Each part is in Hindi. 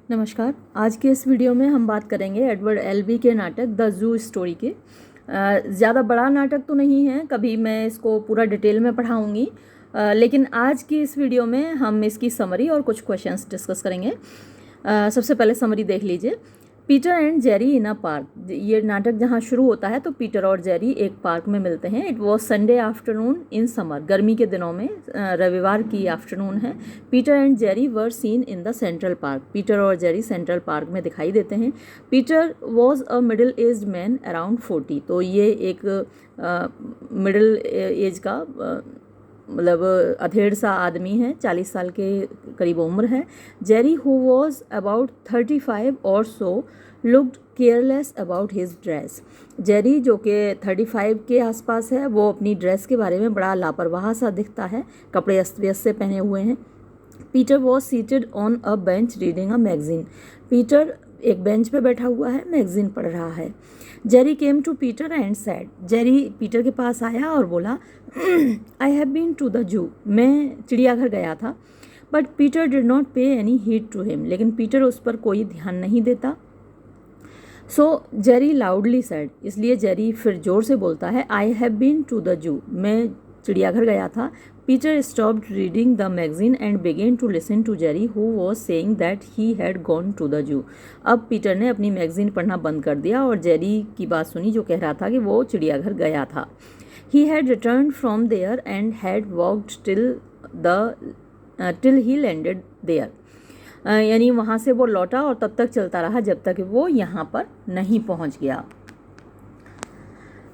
नमस्कार। आज के इस वीडियो में हम बात करेंगे एडवर्ड एलबी के नाटक द जू स्टोरी के। ज़्यादा बड़ा नाटक तो नहीं है, कभी मैं इसको पूरा डिटेल में पढ़ाऊँगी, लेकिन आज की इस वीडियो में हम इसकी समरी और कुछ क्वेश्चंस डिस्कस करेंगे। सबसे पहले समरी देख लीजिए। Peter and Jerry in a park. ये नाटक जहाँ शुरू होता है तो पीटर और जेरी एक पार्क में मिलते हैं। It was Sunday afternoon in summer. गर्मी के दिनों में रविवार की आफ्टरनून है। Peter and Jerry were seen in the central park. Peter और जेरी सेंट्रल पार्क में दिखाई देते हैं। Peter was a middle aged man around 40। तो ये एक मिडिल एज का मतलब अधेड़ सा आदमी है, 40 साल के करीब उम्र है। जेरी हु वॉज अबाउट 35 और so looked careless about his dress. Jerry जो कि 35 के आसपास है, वो अपनी ड्रेस के बारे में बड़ा लापरवाह सा दिखता है, कपड़े अस्त व्यस्त से पहने हुए हैं। Peter was seated on a bench reading a magazine. Peter एक बेंच पे बैठा हुआ है, मैगजीन पढ़ रहा है। Jerry came to Peter and said. Jerry Peter के पास आया और बोला, I have been to the zoo. मैं चिड़ियाघर गया था। But Peter did not pay any heed to him. लेकिन पीटर उस पर कोई ध्यान नहीं देता। So Jerry loudly said. इसलिए जेरी फिर जोर से बोलता है, I have been to the zoo. मैं चिड़ियाघर गया था। Peter stopped reading the magazine and began to listen to Jerry who was saying that he had gone to the zoo. अब पीटर ने अपनी मैगजीन पढ़ना बंद कर दिया और जेरी की बात सुनी जो कह रहा था कि वो चिड़ियाघर गया था। He had return from there and had walked till he landed there. यानी वहाँ से वो लौटा और तब तक चलता रहा जब तक वो यहाँ पर नहीं पहुँच गया।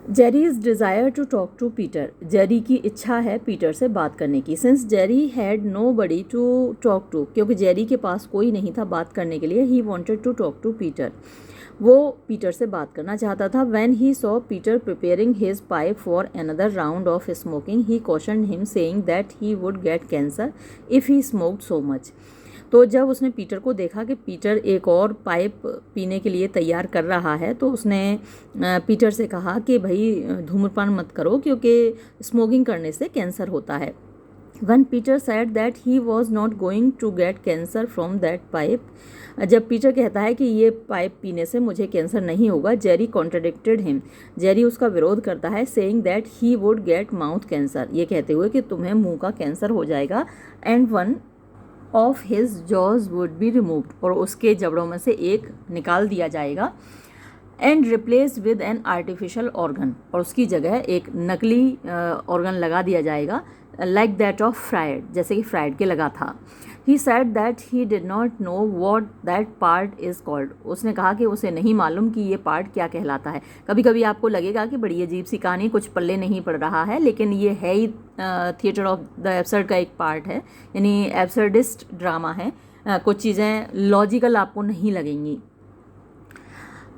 Jerry's desire to talk to Peter. Jerry की इच्छा है पीटर से बात करने की। Since Jerry had nobody to talk to, क्योंकि जेरी के पास कोई नहीं था बात करने के लिए, he wanted to talk to Peter. वो पीटर से बात करना चाहता था। When he saw Peter preparing his pipe for another round of smoking, he cautioned him saying that he would get cancer if he smoked so much. तो जब उसने पीटर को देखा कि पीटर एक और पाइप पीने के लिए तैयार कर रहा है, तो उसने पीटर से कहा कि भाई धूम्रपान मत करो, क्योंकि स्मोकिंग करने से कैंसर होता है। When Peter said that he was not going to get cancer from that pipe, जब पीटर कहता है कि ये पाइप पीने से मुझे कैंसर नहीं होगा, जेरी कॉन्ट्रडिक्टेड हिम। जेरी उसका विरोध करता है, saying that he would get mouth cancer, ये कहते हुए कि तुम्हें मुंह का कैंसर हो जाएगा। And one of his jaws would be removed, और उसके जबड़ों में से एक निकाल दिया जाएगा। And replace with N artificial organ, और उसकी जगह एक नकली ऑर्गन लगा दिया जाएगा, लाइक दैट ऑफ फ्राइड, जैसे कि फ्राइड के लगा था। He said that he did not know what that part is called. उसने कहा कि उसे नहीं मालूम कि ये पार्ट क्या कहलाता है। कभी कभी आपको लगेगा कि बड़ी अजीब सी कहानी, कुछ पल्ले नहीं पड़ रहा है, लेकिन ये है ही थिएटर ऑफ द एब्सर्ड का एक पार्ट है, यानी एब्सर्डिस्ट ड्रामा है। कुछ चीज़ें लॉजिकल आपको नहीं लगेंगी।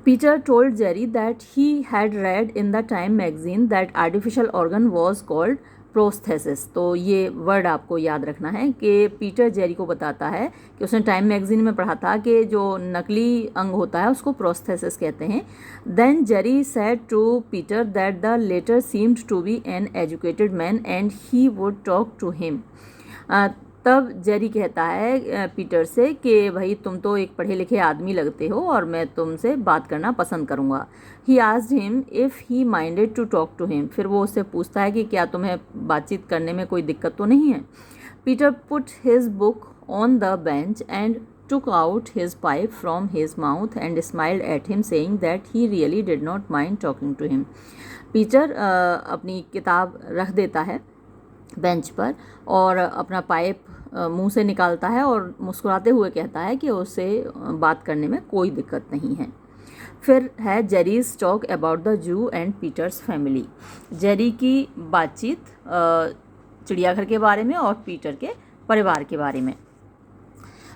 Peter told Jerry that he had read in the Time magazine that artificial organ was called prosthesis. तो ये वर्ड आपको याद रखना है कि पीटर जेरी को बताता है कि उसने टाइम मैगजीन में पढ़ा था कि जो नकली अंग होता है उसको प्रोस्थेसिस कहते हैं। Then Jerry said to Peter that the letter seemed to be an educated man and he would talk to him. तब जेरी कहता है पीटर से कि भाई तुम तो एक पढ़े लिखे आदमी लगते हो और मैं तुमसे बात करना पसंद करूँगा। He asked him if he minded to talk to him. फिर वो उससे पूछता है कि क्या तुम्हें बातचीत करने में कोई दिक्कत तो नहीं है। Peter put his book on the bench and took out his pipe from his mouth and smiled at him saying that he really did not mind talking to him. Peter अपनी किताब रख देता है बेंच पर और अपना पाइप मुंह से निकालता है और मुस्कुराते हुए कहता है कि उसे बात करने में कोई दिक्कत नहीं है। फिर है Jerry's talk about the zoo and Peter's family. Jerry की बातचीत चिड़ियाघर के बारे में और पीटर के परिवार के बारे में।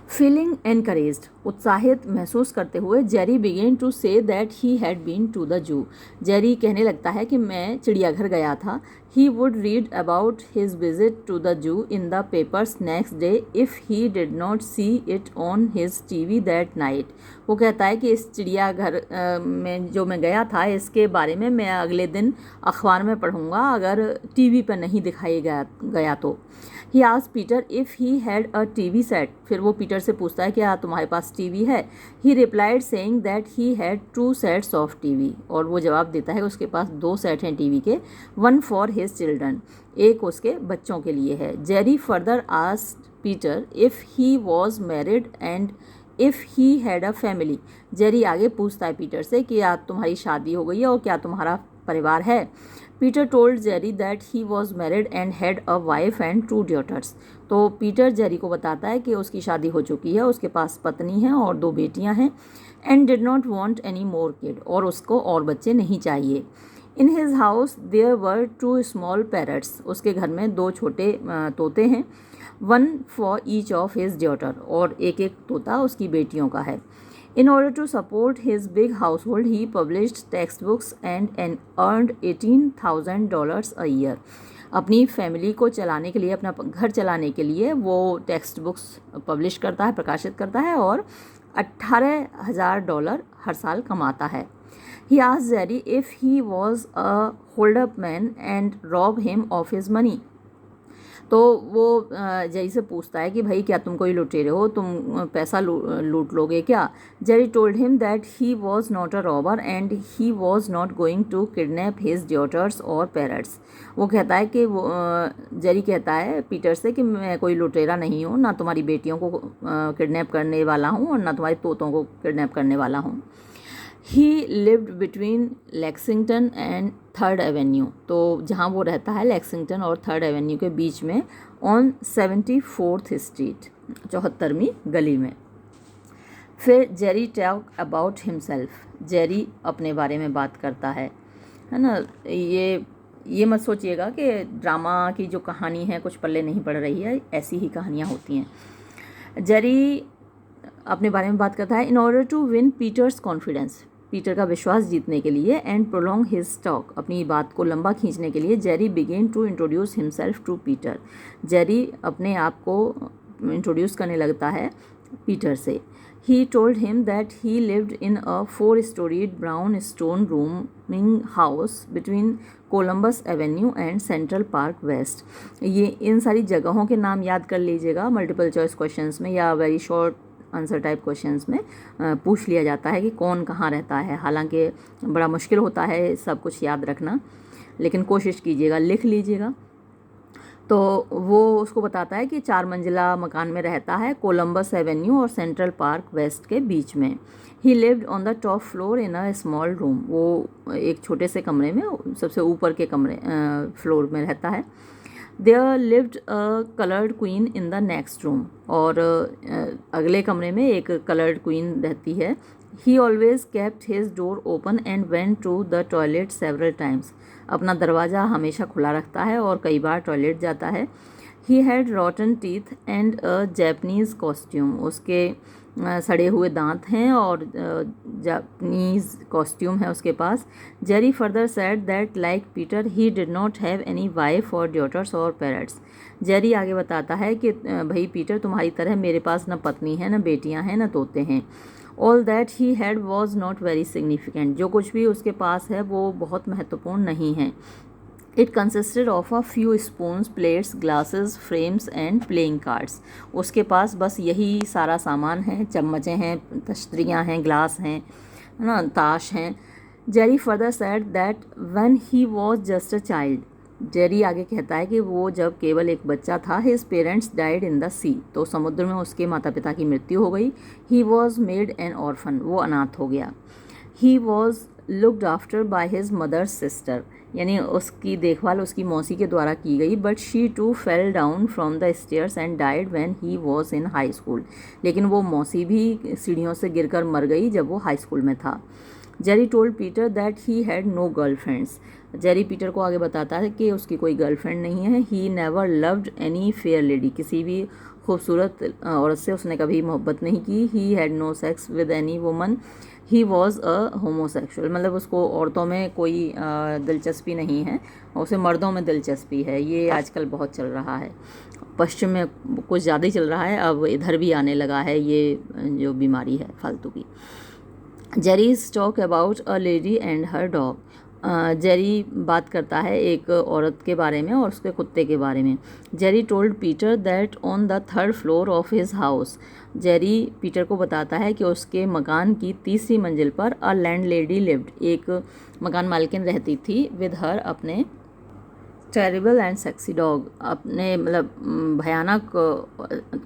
फीलिंग एनकरेज्ड, उत्साहित महसूस करते हुए, Jerry began to say that he had been to the zoo. Jerry कहने लगता है कि मैं चिड़ियाघर गया था। He would read about his visit to the zoo in the papers next day if he did not see it on his TV that night. वो कहता है कि इस चिड़ियाघर में जो मैं गया था इसके बारे में मैं अगले दिन अखबार में पढ़ूंगा अगर टीवी पर नहीं दिखाई गया तो. He asked Peter if he had a TV set. फिर वो पीटर से पूछता है क्या तुम्हारे पास टीवी है. He replied saying that he had 2 sets of TV. और वो जवाब देता है उसके पास 2 सेट हैं टीवी के. One for his children. एक उसके बच्चों के लिए है. Jerry further asked Peter if he was married and if he had a family. Jerry आगे पूछता है पीटर से कि क्या तुम्हारी शादी हो गई है और क्या तुम्हारा परिवार है. Peter told Jerry that he was married and had a wife and 2 daughters. तो पीटर जेरी को बताता है कि उसकी शादी हो चुकी है, उसके पास पत्नी है और 2 बेटियां हैं. And did not want any more kid. और उसको और बच्चे नहीं चाहिए. In his house there were 2 small parrots. उसके घर में 2 छोटे तोते हैं. 1 for each of his daughter. और एक एक तोता उसकी बेटियों का है. In order to support his big household, he published textbooks and earned $18,000 a year. अपनी फैमिली को चलाने के लिए, अपना घर चलाने के लिए वो टेक्स्ट बुक्स पब्लिश करता है, प्रकाशित करता है और $18,000 हर साल कमाता है. He asked Jerry if he was a hold-up man and rob him of his money. तो वो जेरी से पूछता है कि भाई क्या तुम कोई लुटेरे हो, तुम पैसा लूट लोगे क्या. Jerry told him that he was not a robber and he was not going to kidnap his daughters और पेरेंट्स. वो कहता है कि वो जेरी कहता है पीटर से कि मैं कोई लुटेरा नहीं हूँ, ना तुम्हारी बेटियों को किडनैप करने वाला हूँ और ना तुम्हारे तोतों को किडनैप करने वाला हूँ. ही lived between Lexington and 3rd Avenue. तो जहाँ वो रहता है लेक्सिंगटन और 3rd Avenue के बीच में ऑन 74th Street, 74वीं गली में. फिर Jerry talk about himself. Jerry अपने बारे में बात करता है ना. ये मत सोचिएगा कि ड्रामा की जो कहानी है कुछ पल्ले नहीं पड़ रही है, ऐसी ही कहानियाँ होती हैं. जेरी अपने बारे में बात करता है. In order to win Peter's confidence. Peter का विश्वास जीतने के लिए एंड प्रोलॉन्ग हिज टॉक, अपनी बात को लंबा खींचने के लिए Jerry began to introduce himself to Peter. Jerry अपने आप को इंट्रोड्यूस करने लगता है पीटर से. He told him that he lived in a 4-storied brown stone rooming house between Columbus Avenue and Central Park West. ये इन सारी जगहों के नाम याद कर लीजिएगा. मल्टीपल चॉइस क्वेश्चंस में या very short answer type questions में पूछ लिया जाता है कि कौन कहाँ रहता है. हालांकि बड़ा मुश्किल होता है सब कुछ याद रखना, लेकिन कोशिश कीजिएगा, लिख लीजिएगा. तो वो उसको बताता है कि 4 मंजिला मकान में रहता है कोलम्बस एवेन्यू और सेंट्रल पार्क वेस्ट के बीच में. ही lived on the top floor in a small room. वो एक छोटे से कमरे में, सबसे ऊपर के कमरे फ्लोर में रहता है. There lived a colored queen in the next room. और अगले कमरे में एक colored queen रहती है. He always kept his door open and went to the toilet several times. अपना दरवाज़ा हमेशा खुला रखता है और कई बार टॉयलेट जाता है. He had rotten teeth and a Japanese costume. उसके सड़े हुए दांत हैं और जापानीज़ कॉस्ट्यूम है उसके पास. Jerry further said that like Peter he did not have any wife और डॉटर्स और पेरेंट्स. जेरी आगे बताता है कि भाई पीटर तुम्हारी तरह मेरे पास न पत्नी है, न बेटियां हैं, न तोते हैं. All that he had was not very significant. जो कुछ भी उसके पास है वो बहुत महत्वपूर्ण नहीं है. It consisted of a few spoons, plates, glasses, frames and playing cards. उसके पास बस यही सारा सामान है. चम्मचें हैं, तश्तरियाँ हैं, ग्लास हैं, है ना, ताश हैं. Jerry further said that when he was just a child. Jerry आगे कहता है कि वो जब केवल एक बच्चा था, his parents died in the sea. तो समुद्र में उसके माता पिता की मृत्यु हो गई. He was made an orphan. वो अनाथ हो गया. He was looked after by his mother's sister. यानी उसकी देखभाल उसकी मौसी के द्वारा की गई. But she too fell down from the stairs and died when he was in high school. लेकिन वो मौसी भी सीढ़ियों से गिरकर मर गई जब वो हाई स्कूल में था. Jerry told Peter that he had no girlfriends. Jerry Peter को आगे बताता है कि उसकी कोई गर्लफ्रेंड नहीं है. He never loved any fair lady. किसी भी खूबसूरत औरत से उसने कभी मोहब्बत नहीं की। He had no sex with any woman, he was a homosexual, मतलब उसको औरतों में कोई दिलचस्पी नहीं है, उसे मर्दों में दिलचस्पी है। ये आजकल बहुत चल रहा है, पश्चिम में कुछ ज़्यादा ही चल रहा है, अब इधर भी आने लगा है ये जो बीमारी है फालतू की। Jerry's talk about a lady and her dog. Jerry बात करता है एक औरत के बारे में और उसके कुत्ते के बारे में। Jerry told Peter that on the third floor of his house, Jerry Peter को बताता है कि उसके मकान की तीसरी मंजिल पर अ लैंड लेडी लिव्ड, एक मकान मालकिन रहती थी, विद हर अपने टेरिबल एंड सेक्सी डॉग, अपने मतलब भयानक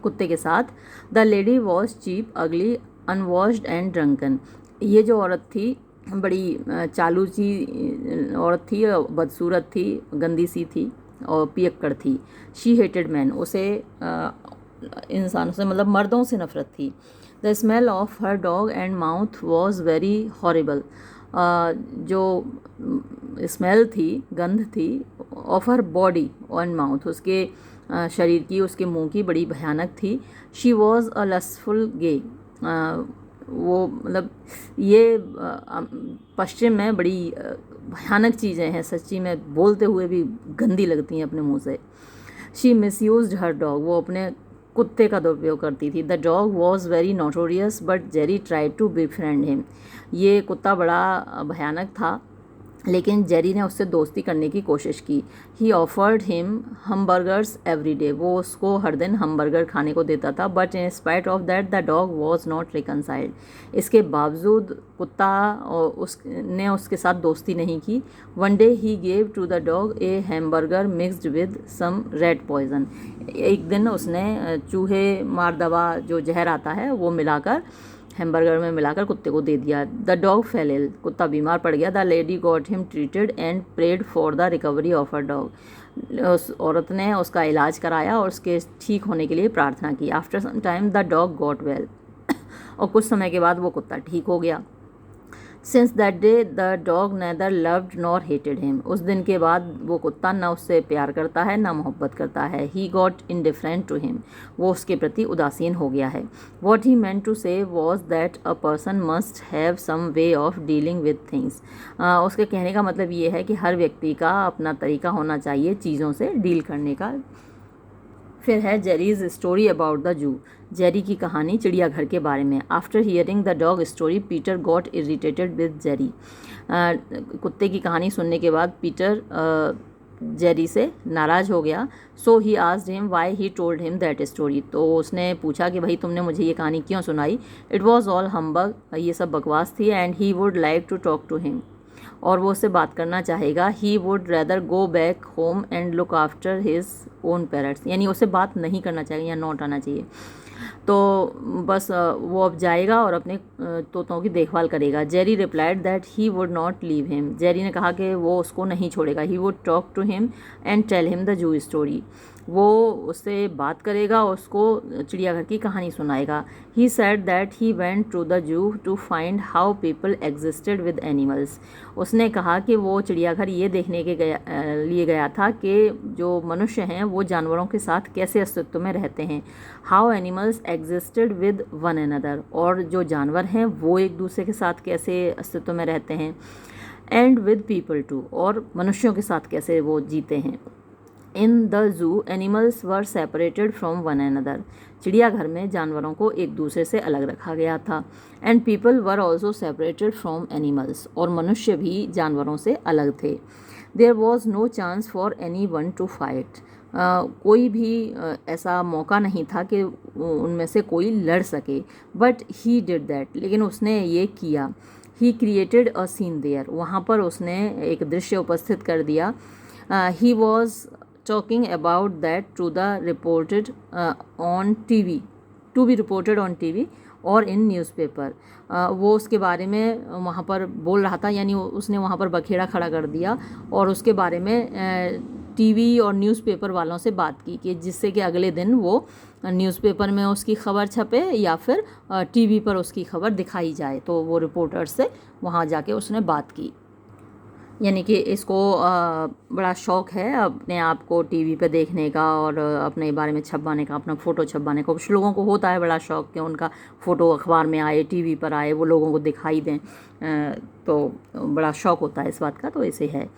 कुत्ते के साथ। द लेडी वॉज चीप अगली अनवॉश्ड एंड ड्रंकन, ये जो औरत थी बड़ी चालू सी औरत थी, बदसूरत थी, गंदी सी थी और पियक्कड़ थी। शी हेटेड मैन, उसे इंसानों से मतलब मर्दों से नफरत थी। The smell of her dog and mouth was very horrible, जो स्मेल थी, गंध थी, of her body and mouth, उसके शरीर की, उसके मुंह की बड़ी भयानक थी। शी वॉज अ लस्टफुल गे, वो मतलब ये पश्चिम में बड़ी भयानक चीज़ें हैं, सच्ची में बोलते हुए भी गंदी लगती हैं अपने मुंह से। शी मिसयूज्ड हर डॉग, वो अपने कुत्ते का दुरुपयोग करती थी। The dog was very notorious but Jerry tried to befriend him, ये कुत्ता बड़ा भयानक था लेकिन जेरी ने उससे दोस्ती करने की कोशिश की। He offered him hamburgers every day, वो उसको हर दिन हमबर्गर खाने को देता था। But in spite of that the dog was not reconciled, इसके बावजूद कुत्ता उसने उसके साथ दोस्ती नहीं की। One day he gave to the dog a hamburger mixed with some red poison, एक दिन उसने चूहे मार दवा जो जहर आता है वो मिलाकर हैमबर्गर में मिलाकर कुत्ते को दे दिया। द डॉग फेल इल, कुत्ता बीमार पड़ गया। The lady got him treated and prayed for the recovery of her dog, उस औरत ने उसका इलाज कराया और उसके ठीक होने के लिए प्रार्थना की। After some time the dog got well, और कुछ समय के बाद वो कुत्ता ठीक हो गया। Since that day the dog neither loved nor hated him, उस दिन के बाद वो कुत्ता ना उससे प्यार करता है ना मोहब्बत करता है। He got indifferent to him, वो उसके प्रति उदासीन हो गया है। What he meant to say was that a person must have some way of dealing with things, उसके कहने का मतलब ये है कि हर व्यक्ति का अपना तरीका होना चाहिए चीज़ों से डील करने का। फिर है Jerry's story about the zoo, Jerry की कहानी चिड़ियाघर के बारे में। After hearing the dog story Peter got irritated with Jerry, कुत्ते की कहानी सुनने के बाद पीटर जेरी से नाराज़ हो गया। So he asked him why he told him that story, तो उसने पूछा कि भाई तुमने मुझे ये कहानी क्यों सुनाई। इट वॉज ऑल हम्बग, ये सब बकवास थी। And he would like to talk to him, और वो उससे बात करना चाहेगा। He would rather go back home and look after his own parents, यानी उसे बात नहीं करना चाहिए या नोट आना चाहिए। तो बस वो अब जाएगा और अपने तोतों की देखभाल करेगा। Jerry replied that he would not leave him, Jerry ने कहा कि वो उसको नहीं छोड़ेगा। He would talk to him and tell him the zoo story, वो उससे बात करेगा और उसको चिड़ियाघर की कहानी सुनाएगा। He said that he went to the zoo to find how people existed with animals, उसने कहा कि वो चिड़ियाघर ये देखने के लिए गया था कि जो मनुष्य हैं वो जानवरों के साथ कैसे अस्तित्व में रहते हैं। How animals existed with one another, और जो जानवर हैं वो एक दूसरे के साथ कैसे अस्तित्व में रहते हैं। एंड विद पीपल टू, और मनुष्यों के साथ कैसे वो जीते हैं। इन the zoo animals were separated from one another, चिड़ियाघर में जानवरों को एक दूसरे से अलग रखा गया था। And people were also separated from animals, और मनुष्य भी जानवरों से अलग थे। There was no chance for any one to fight, कोई भी ऐसा मौका नहीं था कि उनमें से कोई लड़ सके। बट ही डिड दैट, लेकिन उसने ये किया। He created a scene there, वहाँ पर उसने एक दृश्य उपस्थित कर दिया। He was talking about that to the reported on TV, to be reported on TV और इन न्यूज़पेपर, वो उसके बारे में वहाँ पर बोल रहा था, यानी उसने वहाँ पर बखेड़ा खड़ा कर दिया और उसके बारे में टीवी और न्यूज़पेपर वालों से बात की कि जिससे कि अगले दिन वो न्यूज़पेपर में उसकी खबर छपे या फिर टीवी पर उसकी खबर दिखाई जाए। तो वो रिपोर्टर्स से वहाँ जाके उसने बात की। यानी कि इसको बड़ा शौक़ है अपने आप को टीवी पे देखने का और अपने बारे में छपवाने का, अपना फ़ोटो छपवाने का। कुछ लोगों को होता है बड़ा शौक़ कि उनका फ़ोटो अखबार में आए, टीवी पर आए, वो लोगों को दिखाई दें, तो बड़ा शौक़ होता है इस बात का, तो ऐसे है।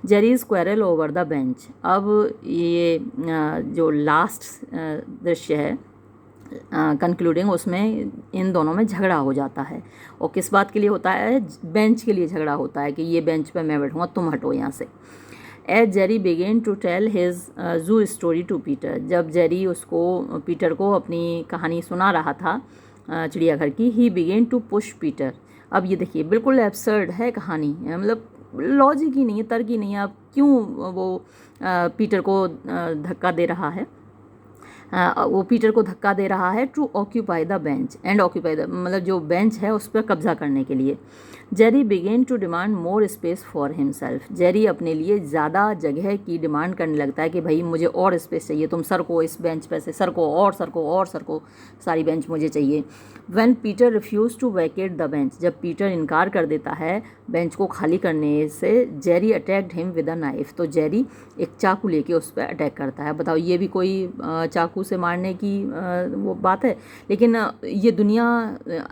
Jerry squirrel over the bench. अब ये जो लास्ट दृश्य है कंक्लूडिंग, उसमें इन दोनों में झगड़ा हो जाता है। और किस बात के लिए होता है? बेंच के लिए झगड़ा होता है कि ये बेंच पे मैं बैठूँगा, तुम हटो यहाँ से। As Jerry began to tell his zoo story to Peter. जब जेरी उसको पीटर को अपनी कहानी सुना रहा था चिड़ियाघर की, he began to push Peter. अब ये देखिए बिल्कुल एब्सर्ड है कहानी, मतलब लॉजिक ही नहीं है, तर्क ही नहीं है। अब क्यों वो पीटर को धक्का दे रहा है? वो पीटर को धक्का दे रहा है to occupy the bench and occupy the, मतलब जो बेंच है उस पर कब्जा करने के लिए। Jerry began to demand more space for himself. Jerry अपने लिए ज़्यादा जगह की डिमांड करने लगता है कि भाई मुझे और स्पेस चाहिए, तुम सरको इस बेंच पे से, सरको और सरको और सरको, सारी बेंच मुझे चाहिए। When Peter refuse to vacate the bench. जब पीटर इनकार कर देता है बेंच को खाली करने से, Jerry attacked him with a knife. तो जेरी एक चाकू लेके उस पर अटैक करता है। बताओ ये भी कोई चाकू से मारने की वो बात है? लेकिन ये दुनिया,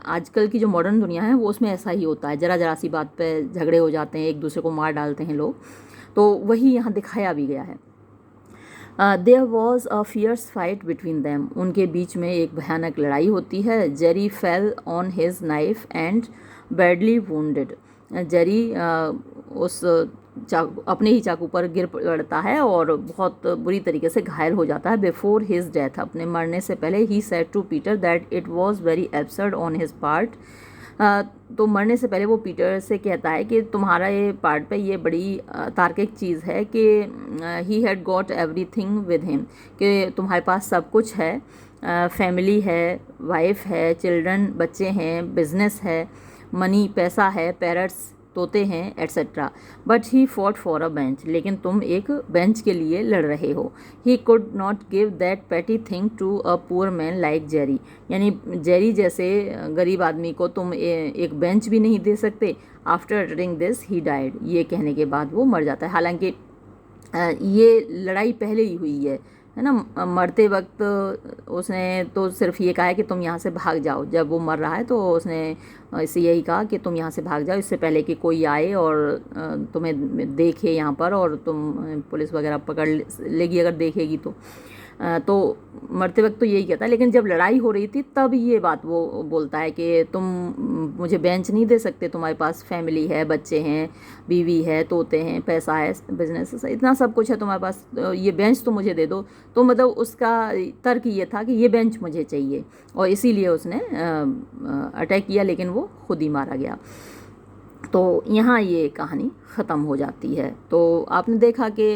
आजकल की जो मॉडर्न दुनिया है वो उसमें ऐसा ही होता है, ज़रा सी बात पे झगड़े हो जाते हैं, एक दूसरे को मार डालते हैं लोग। तो वही यहाँ दिखाया भी गया है। There was a fierce fight between them. उनके बीच में एक भयानक लड़ाई होती है। Jerry fell on his knife and badly wounded. Jerry उस अपने ही चाकू पर गिर पड़ता है और बहुत बुरी तरीके से घायल हो जाता है। बिफोर हिज डेथ, अपने मरने से पहले, he said to Peter that it was very absurd on his part. तो मरने से पहले वो पीटर से कहता है कि तुम्हारा ये पार्ट पे ये बड़ी तार्किक चीज़ है कि he had got everything with him, कि तुम्हारे पास सब कुछ है, फैमिली है, वाइफ है, चिल्ड्रन बच्चे हैं, बिजनेस है, मनी पैसा है, पैरट्स तोते हैं, etcetera. But he fought for a bench. लेकिन तुम एक बेंच के लिए लड़ रहे हो। He could not give that petty thing to a poor man like Jerry. यानी जेरी जैसे गरीब आदमी को तुम एक बेंच भी नहीं दे सकते। After uttering this he died. ये कहने के बाद वो मर जाता है। हालांकि ये लड़ाई पहले ही हुई है ना। मरते वक्त उसने तो सिर्फ ये कहा है कि तुम यहाँ से भाग जाओ। जब वो मर रहा है तो उसने इससे यही कहा कि तुम यहाँ से भाग जाओ, इससे पहले कि कोई आए और तुम्हें देखे यहाँ पर और तुम पुलिस वगैरह पकड़ लेगी अगर देखेगी तो मरते वक्त तो यही कहता है। लेकिन जब लड़ाई हो रही थी तब ये बात वो बोलता है कि तुम मुझे बेंच नहीं दे सकते, तुम्हारे पास फैमिली है, बच्चे हैं, बीवी है, तोते हैं, पैसा है, बिजनेस है, इतना सब कुछ है तुम्हारे पास, ये बेंच तो मुझे दे दो। तो मतलब उसका तर्क ये था कि ये बेंच मुझे चाहिए और इसीलिए उसने अटैक किया, लेकिन वो खुद ही मारा गया। तो यहाँ ये कहानी ख़त्म हो जाती है। तो आपने देखा कि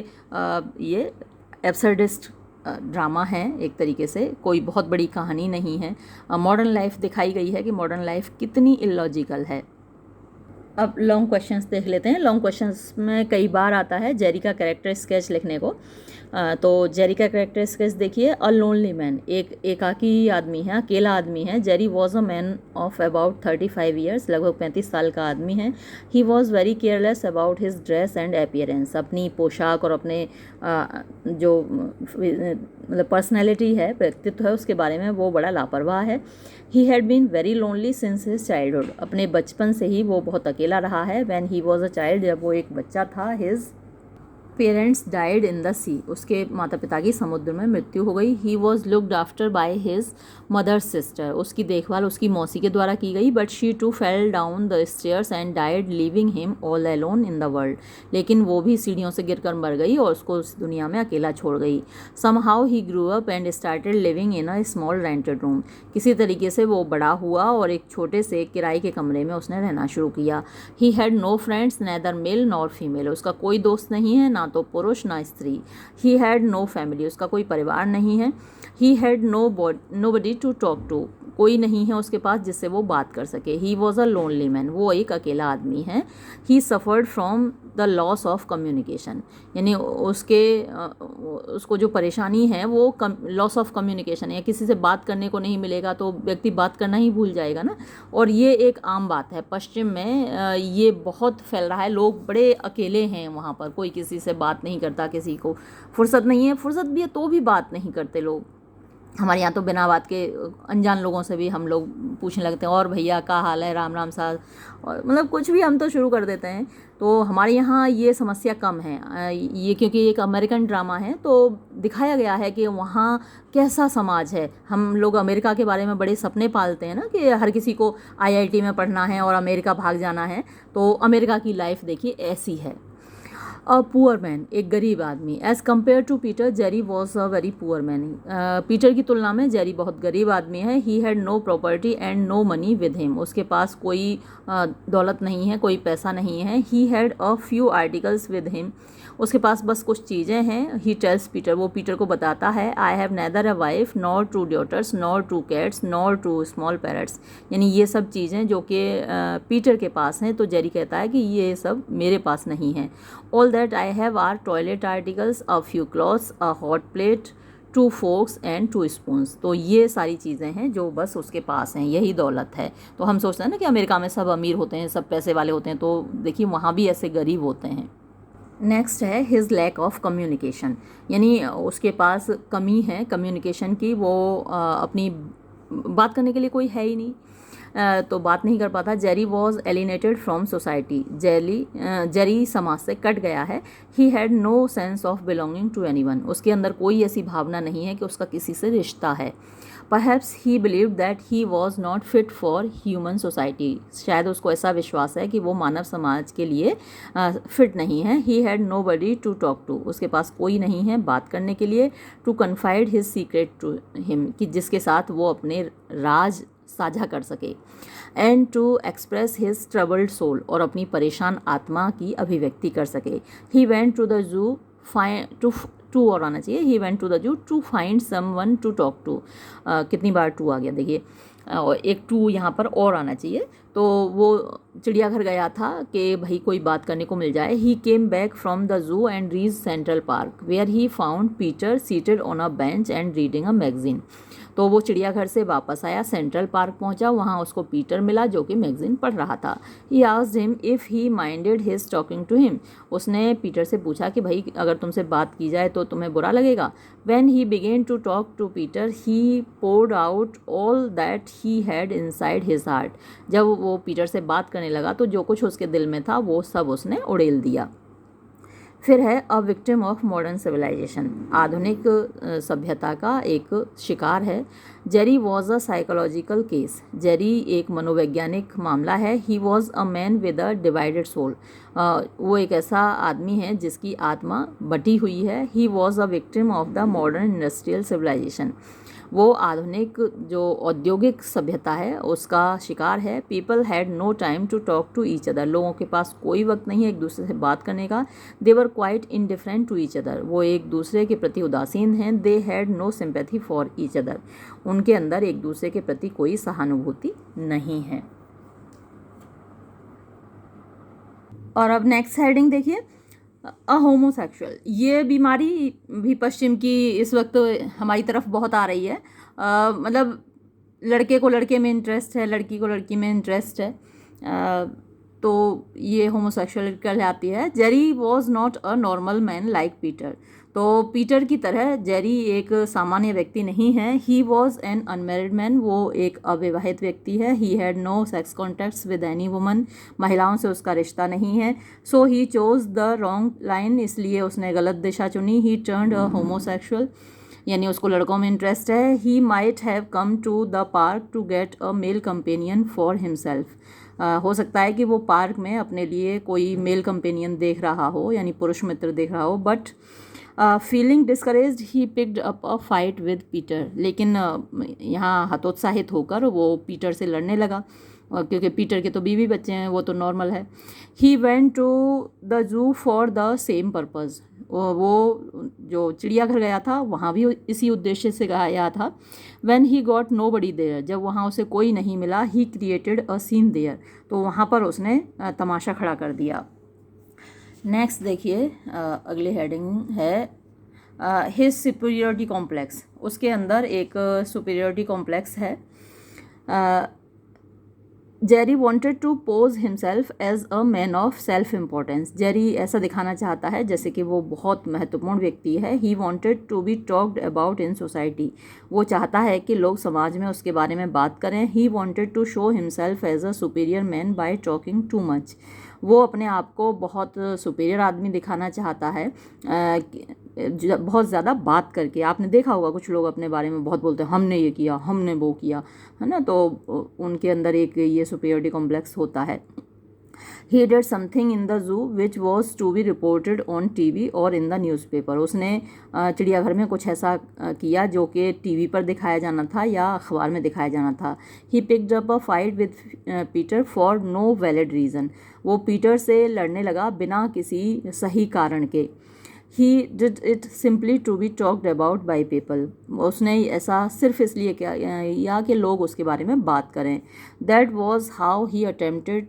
ये एब्सर्डिस्ट ड्रामा है एक तरीके से, कोई बहुत बड़ी कहानी नहीं है। मॉडर्न लाइफ दिखाई गई है कि मॉडर्न लाइफ कितनी इलॉजिकल है। अब लॉन्ग क्वेश्चंस देख लेते हैं। लॉन्ग क्वेश्चंस में कई बार आता है जेरी का कैरेक्टर स्केच लिखने को। तो जेरी का कैरेक्टर स्केच देखिए। अ लोनली मैन, एक एकाकी आदमी है, अकेला आदमी है। Jerry was a man of about 35 years, लगभग 35 साल का आदमी है। He was very careless about his dress and appearance. अपनी पोशाक और अपने जो मतलब पर्सनैलिटी है, व्यक्तित्व है, उसके बारे में वो बड़ा लापरवाह है। ही had been very lonely since his childhood. अपने बचपन से ही वो बहुत अकेला रहा है। When he was a child, जब वो एक बच्चा था, his parents died in the sea. उसके माता पिता की समुद्र में मृत्यु हो गई। He was looked after by his mother's sister. उसकी देखभाल उसकी मौसी के द्वारा की गई। But she too fell down the stairs and died leaving him all alone in the world. लेकिन वो भी सीढ़ियों से गिरकर मर गई और उसको उस दुनिया में अकेला छोड़ गई। Somehow he grew up and started living in a small rented room. किसी तरीके से वो बड़ा हुआ और एक छोटे से किराए के कमरे में उसने रहना शुरू किया। He had no friends neither male nor female. उसका कोई दोस्त नहीं है, ना तो पुरुष ना स्त्री। ही हैड नो फैमिली, उसका कोई परिवार नहीं है। ही had nobody to talk to, कोई नहीं है उसके पास जिससे वो बात कर सके। He was a lonely man, वो एक अकेला आदमी है। He suffered from the loss of communication, यानी उसको जो परेशानी है वो लॉस ऑफ कम्युनिकेशन, या किसी से बात करने को नहीं मिलेगा तो व्यक्ति बात करना ही भूल जाएगा ना। और ये एक आम बात है पश्चिम में, ये बहुत फैल रहा है, लोग बड़े अकेले हैं वहाँ पर, कोई किसी से बात नहीं करता, किसी को फुर्सत नहीं है, फुर्सत भी है तो भी बात नहीं करते लोग। हमारे यहाँ तो बिना बात के अनजान लोगों से भी हम लोग पूछने लगते हैं, और भैया क्या हाल है, राम राम साहब, और मतलब कुछ भी हम तो शुरू कर देते हैं। तो हमारे यहाँ ये समस्या कम है, ये क्योंकि एक अमेरिकन ड्रामा है तो दिखाया गया है कि वहाँ कैसा समाज है। हम लोग अमेरिका के बारे में बड़े सपने पालते हैं ना कि हर किसी को IIT में पढ़ना है और अमेरिका भाग जाना है, तो अमेरिका की लाइफ देखिए ऐसी है। अ पुअर मैन, एक गरीब आदमी, as compare to Peter Jerry was a very poor man. Peter की तुलना में जेरी बहुत गरीब आदमी है। ही हैड नो प्रॉपर्टी एंड नो मनी विद हिम, उसके पास कोई दौलत नहीं है, कोई पैसा नहीं है। ही had a few articles with him, उसके पास बस कुछ चीज़ें हैं। ही टेल्स पीटर, वो पीटर को बताता है, I have neither a wife nor two daughters nor two cats nor two small parrots, यानी ये सब चीज़ें जो कि पीटर के पास हैं, तो जेरी कहता है कि ये सब मेरे पास नहीं है। All that I have are toilet articles, a few clothes, a hot plate, 2 forks and 2 spoons, तो ये सारी चीज़ें हैं जो बस उसके पास हैं, यही दौलत है। तो हम सोचते हैं ना कि अमेरिका में सब अमीर होते हैं, सब पैसे वाले होते हैं, तो देखिए वहाँ भी ऐसे गरीब होते हैं। नेक्स्ट है हिज लैक ऑफ कम्युनिकेशन, यानी उसके पास कमी है कम्युनिकेशन की, वो अपनी बात करने के लिए कोई है ही नहीं, तो बात नहीं कर पाता। Jerry was alienated from society, Jerry समाज से कट गया है। He had no sense of belonging to anyone, उसके अंदर कोई ऐसी भावना नहीं है कि उसका किसी से रिश्ता है। Perhaps he believed that he was not fit for human society, शायद उसको ऐसा विश्वास है कि वो मानव समाज के लिए फिट नहीं है। He had nobody to talk to, उसके पास कोई नहीं है बात करने के लिए। To confide his secret to him, कि जिसके साथ वो अपने राज साझा कर सके। And to express his troubled soul, और अपनी परेशान आत्मा की अभिव्यक्ति कर सके। He went to the zoo to और आना चाहिए, he went to the zoo to find someone to talk to, कितनी बार टू आ गया देखिए, और एक टू यहाँ पर और आना चाहिए। तो वो चिड़ियाघर गया था कि भाई कोई बात करने को मिल जाए। He came back from the zoo and reach Central Park where he found Peter seated on a bench and reading a magazine, तो वो चिड़ियाघर से वापस आया, सेंट्रल पार्क पहुंचा, वहाँ उसको पीटर मिला जो कि मैगजीन पढ़ रहा था। He asked him if he minded his talking to him, उसने पीटर से पूछा कि भाई अगर तुमसे बात की जाए तो तुम्हें बुरा लगेगा। When he began to talk to Peter he poured out all that he had inside his heart, जब वो पीटर से बात करने लगा तो जो कुछ उसके दिल में था वो सब उसने उड़ेल दिया। फिर है a victim of modern civilization, आधुनिक सभ्यता का एक शिकार है। Jerry was a psychological case, Jerry एक मनोवैज्ञानिक मामला है। He was a man with a divided soul, वो एक ऐसा आदमी है जिसकी आत्मा बटी हुई है। He was a victim of the modern industrial civilization, वो आधुनिक जो औद्योगिक सभ्यता है उसका शिकार है। People had no time to talk to each other, लोगों के पास कोई वक्त नहीं है एक दूसरे से बात करने का। They were quite indifferent to each other, वो एक दूसरे के प्रति उदासीन हैं। They had no sympathy for each other, उनके अंदर एक दूसरे के प्रति कोई सहानुभूति नहीं है। और अब नेक्स्ट हेडिंग देखिए, अ होमोसेक्सुअल, ये बीमारी भी पश्चिम की इस वक्त हमारी तरफ बहुत आ रही है। मतलब लड़के को लड़के में इंटरेस्ट है, लड़की को लड़की में इंटरेस्ट है, तो ये होमोसेक्सुअल कहलाती है। Jerry was not a normal man like Peter, तो पीटर की तरह जेरी एक सामान्य व्यक्ति नहीं है। He was an unmarried man, वो एक अविवाहित व्यक्ति है। He had no sex contacts with any woman, महिलाओं से उसका रिश्ता नहीं है। So he chose the wrong line, इसलिए उसने गलत दिशा चुनी। ही टर्न्ड अ होमोसेक्सुअल, यानी उसको लड़कों में इंटरेस्ट है। He might have come to the park to get a male companion for himself, हो सकता है कि वो पार्क में अपने लिए कोई मेल कंपेनियन देख रहा हो, यानी पुरुष मित्र देख रहा हो। But feeling discouraged he picked up a fight with Peter, लेकिन यहाँ हतोत्साहित होकर वो पीटर से लड़ने लगा, क्योंकि पीटर के तो बीवी बच्चे हैं, वो तो नॉर्मल है। He went to the zoo for the same purpose, वो जो चिड़ियाघर गया था वहाँ भी इसी उद्देश्य से गया था। When he got nobody there, जब वहाँ उसे कोई नहीं मिला। He created a scene there, तो वहाँ पर उसने तमाशा खड़ा कर दिया। नेक्स्ट देखिए, अगली हेडिंग है हिज सुपीरियरिटी कॉम्प्लेक्स। उसके अंदर एक सुपीरियरिटी कॉम्प्लेक्स है। Jerry wanted to pose himself as a man of self importance. Jerry ऐसा दिखाना चाहता है जैसे कि वो बहुत महत्वपूर्ण व्यक्ति है। He wanted to be talked about in society. वो चाहता है कि लोग समाज में उसके बारे में बात करें। He wanted to show himself as a superior man by talking too much. वो अपने आप को बहुत सुपीरियर आदमी दिखाना चाहता है बहुत ज़्यादा बात करके। आपने देखा होगा कुछ लोग अपने बारे में बहुत बोलते हैं, हमने ये किया, हमने वो किया, है ना। तो उनके अंदर एक ये सुपीरियरिटी कॉम्प्लेक्स होता है। He did something in the zoo which was to be reported on TV और इन द न्यूज़पेपर। उसने चिड़ियाघर में कुछ ऐसा किया जो कि टीवी पर दिखाया जाना था या अखबार में दिखाया जाना था। He picked up a fight with Peter for no valid reason. वो पीटर से लड़ने लगा बिना किसी सही कारण के। He did it simply to be talked about by people. उसने ऐसा सिर्फ इसलिए किया या कि लोग उसके बारे में बात करें। That was how he attempted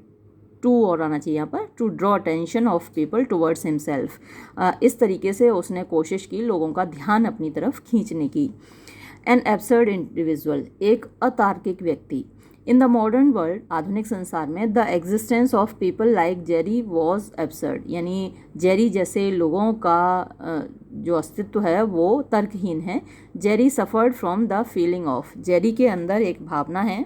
to, और आना चाहिए यहाँ पर, to draw attention of people towards himself. इस तरीके से उसने कोशिश की लोगों का ध्यान अपनी तरफ खींचने की। एन एब्सर्ड इंडिविजुअल, एक अतार्किक व्यक्ति। इन द मॉडर्न वर्ल्ड, आधुनिक संसार में, the existence of people like Jerry was absurd. यानी जेरी जैसे लोगों का जो अस्तित्व है वो तर्कहीन है। Jerry suffered from the feeling of. Jerry के अंदर एक भावना है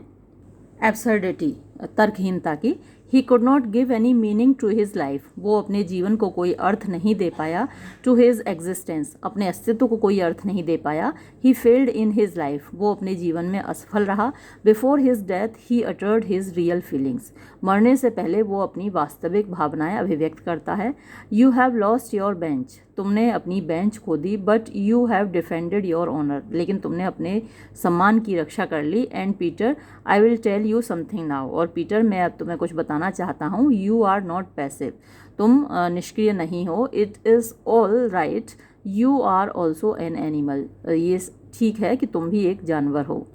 एब्सर्डिटी, तर्कहीनता की। He could not give any meaning to his life. वो अपने जीवन को कोई अर्थ नहीं दे पाया। टू हिज एग्जिस्टेंस, अपने अस्तित्व को कोई अर्थ नहीं दे पाया। He failed in his life, वो अपने जीवन में असफल रहा। Before his death he uttered his real feelings. मरने से पहले वो अपनी वास्तविक भावनाएं अभिव्यक्त करता है। You have lost your bench, तुमने अपनी बेंच खो दी। But you have defended your honour, लेकिन तुमने अपने सम्मान की रक्षा कर ली। And Peter, I will tell you something now. और पीटर, मैं अब तुम्हें कुछ बताना चाहता हूँ। यू आर नॉट पैसिव, तुम निष्क्रिय नहीं हो। It is all right, you are also an animal. ये ठीक है कि तुम भी एक जानवर हो।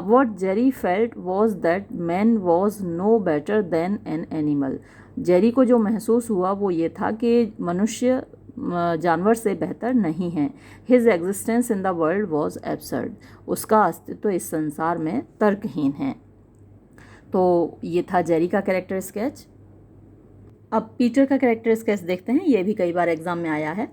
What Jerry felt was that man was no better than an animal. Jerry को जो महसूस हुआ वो ये था कि मनुष्य जानवर से बेहतर नहीं है। His existence in the world was absurd, उसका अस्तित्व इस संसार में तर्कहीन है। तो ये था जेरी का कैरेक्टर स्केच। अब पीटर का कैरेक्टर स्केच देखते हैं। ये भी कई बार एग्जाम में आया है।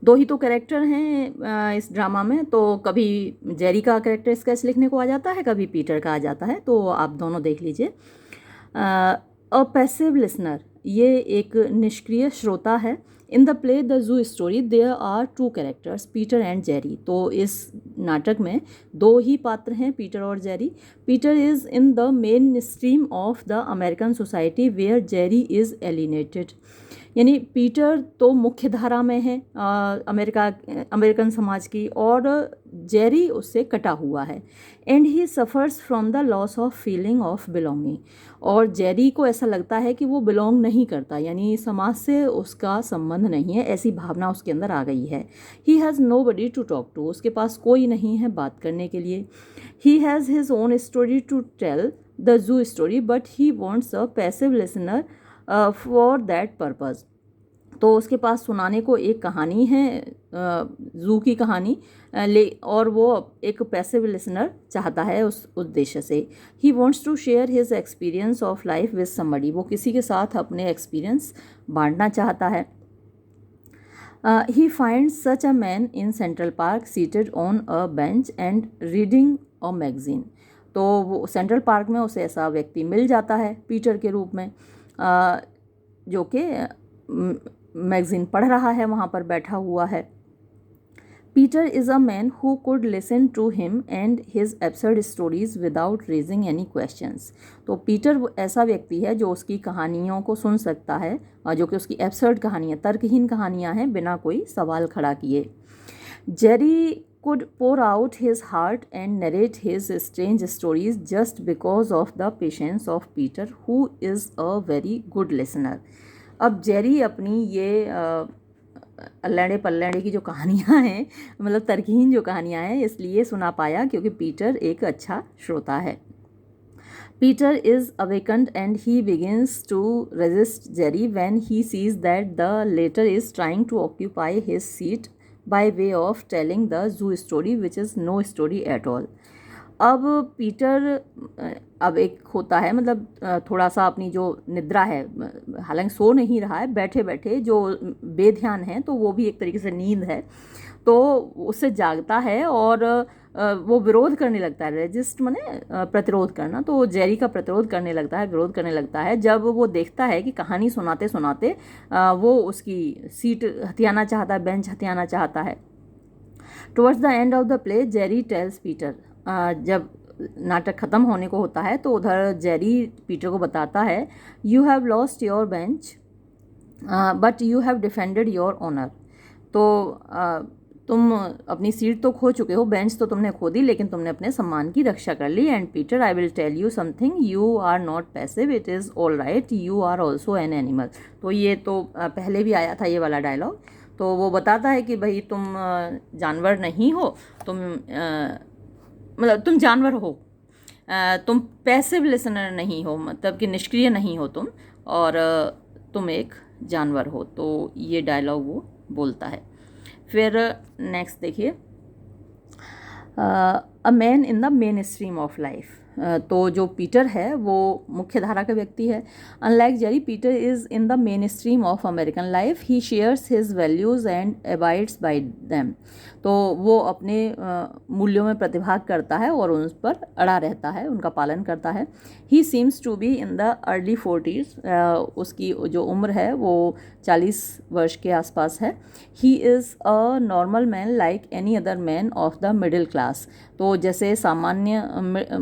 दो ही तो कैरेक्टर हैं इस ड्रामा में, तो कभी जेरी का कैरेक्टर स्केच लिखने को आ जाता है, कभी पीटर का आ जाता है। तो आप दोनों देख लीजिए। अ पैसिव लिसनर, ये एक निष्क्रिय श्रोता है। In the play the zoo story there are two characters, Peter and Jerry. तो इस नाटक में दो ही पात्र हैं, पीटर और Jerry. Peter is in the main stream of the American society where Jerry is alienated. यानी पीटर तो मुख्य धारा में है अमेरिकन समाज की, और जेरी उससे कटा हुआ है। And he suffers from the loss of feeling of belonging. और जेरी को ऐसा लगता है कि वो बिलोंग नहीं करता, यानी समाज से उसका संबंध नहीं है, ऐसी भावना उसके अंदर आ गई है। He has nobody to talk to, उसके पास कोई नहीं है बात करने के लिए। He has his own story to tell, the zoo story, but he wants a passive listener for that purpose. तो उसके पास सुनाने को एक कहानी है, जू की कहानी, और वो एक पैसिव लिसनर चाहता है उस उद्देश्य से। He wants to share his experience of life with somebody, वो किसी के साथ अपने एक्सपीरियंस बांटना चाहता है। He finds such a man in Central Park seated on a bench and reading a magazine. तो वो सेंट्रल पार्क में उसे ऐसा व्यक्ति मिल जाता है पीटर के रूप में, जो कि मैगजीन पढ़ रहा है, वहाँ पर बैठा हुआ है। Peter is a man who could listen to him and his absurd stories without raising any questions. तो पीटर ऐसा व्यक्ति है जो उसकी कहानियों को सुन सकता है, और जो कि उसकी एब्सर्ड कहानियाँ, तर्कहीन कहानियाँ हैं, बिना कोई सवाल खड़ा किए। Jerry could pour out his heart and narrate his strange stories just because of the patience of Peter, who is a very good listener. अब जेरी अपनी ये अल्लाड़े पल्लाड़े की जो कहानियाँ हैं, मतलब तर्कहीन जो कहानियाँ हैं, इसलिए सुना पाया क्योंकि पीटर एक अच्छा श्रोता है। Peter is awakened and he begins to resist Jerry when he sees that the latter is trying to occupy his seat by way of telling the zoo story, which is no story at all. अब पीटर अब एक होता है, मतलब थोड़ा सा अपनी जो निद्रा है, हालांकि सो नहीं रहा है, बैठे बैठे जो बेध्यान है, तो वो भी एक तरीके से नींद है, तो उससे जागता है और वो विरोध करने लगता है। रेजिस्ट माने प्रतिरोध करना, तो जेरी का प्रतिरोध करने लगता है, विरोध करने लगता है जब वो देखता है कि कहानी सुनाते सुनाते वो उसकी सीट हथियाना चाहता है, बेंच हथियाना चाहता है। Towards the end of the play Jerry tells Peter, जब नाटक ख़त्म होने को होता है तो उधर जेरी पीटर को बताता है, you have lost your bench but you have defended your honour. तो तुम अपनी सीट तो खो चुके हो, बेंच तो तुमने खो दी, लेकिन तुमने अपने सम्मान की रक्षा कर ली। And Peter, I will tell you something, you are not passive, it is all right, you are also an animal. तो ये तो पहले भी आया था ये वाला डायलॉग। तो वो बताता है कि भाई तुम जानवर नहीं हो, तुम मतलब तुम जानवर हो, तुम पैसिव लिसनर नहीं हो, मतलब कि निष्क्रिय नहीं हो तुम, और तुम एक जानवर हो। तो ये डायलॉग वो बोलता है। फिर नेक्स्ट देखिए, अ man in the main stream of life. तो जो पीटर है वो मुख्य धारा का व्यक्ति है। Unlike Jerry, Peter is in the main stream of American life, he shares his values and abides bye them. तो वो अपने मूल्यों में प्रतिभाग करता है और उन पर अड़ा रहता है, उनका पालन करता है। He seems to be in the early 40s, उसकी जो उम्र है वो 40 वर्ष के आसपास है। He is a normal man like any other man of the middle class. तो जैसे सामान्य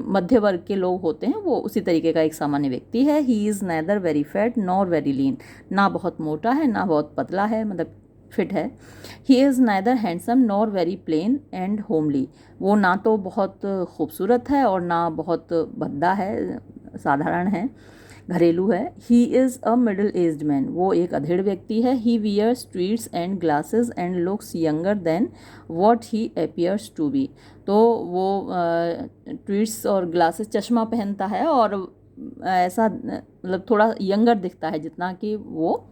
मध्य वर्ग के लोग होते हैं, वो उसी तरीके का एक सामान्य व्यक्ति है। He is neither very fat nor very lean, ना बहुत मोटा है ना बहुत पतला है, मतलब फिट है। He is neither handsome nor very plain and homely, वो ना तो बहुत खूबसूरत है और ना बहुत भद्दा है, साधारण है, घरेलू है। He is a middle aged man, वो एक अधेड़ व्यक्ति है। He wears tweeds and glasses and looks younger than what he appears to be. तो वो ट्वीट्स और ग्लासेस, चश्मा पहनता है और ऐसा मतलब थोड़ा यंगर दिखता है जितना कि वो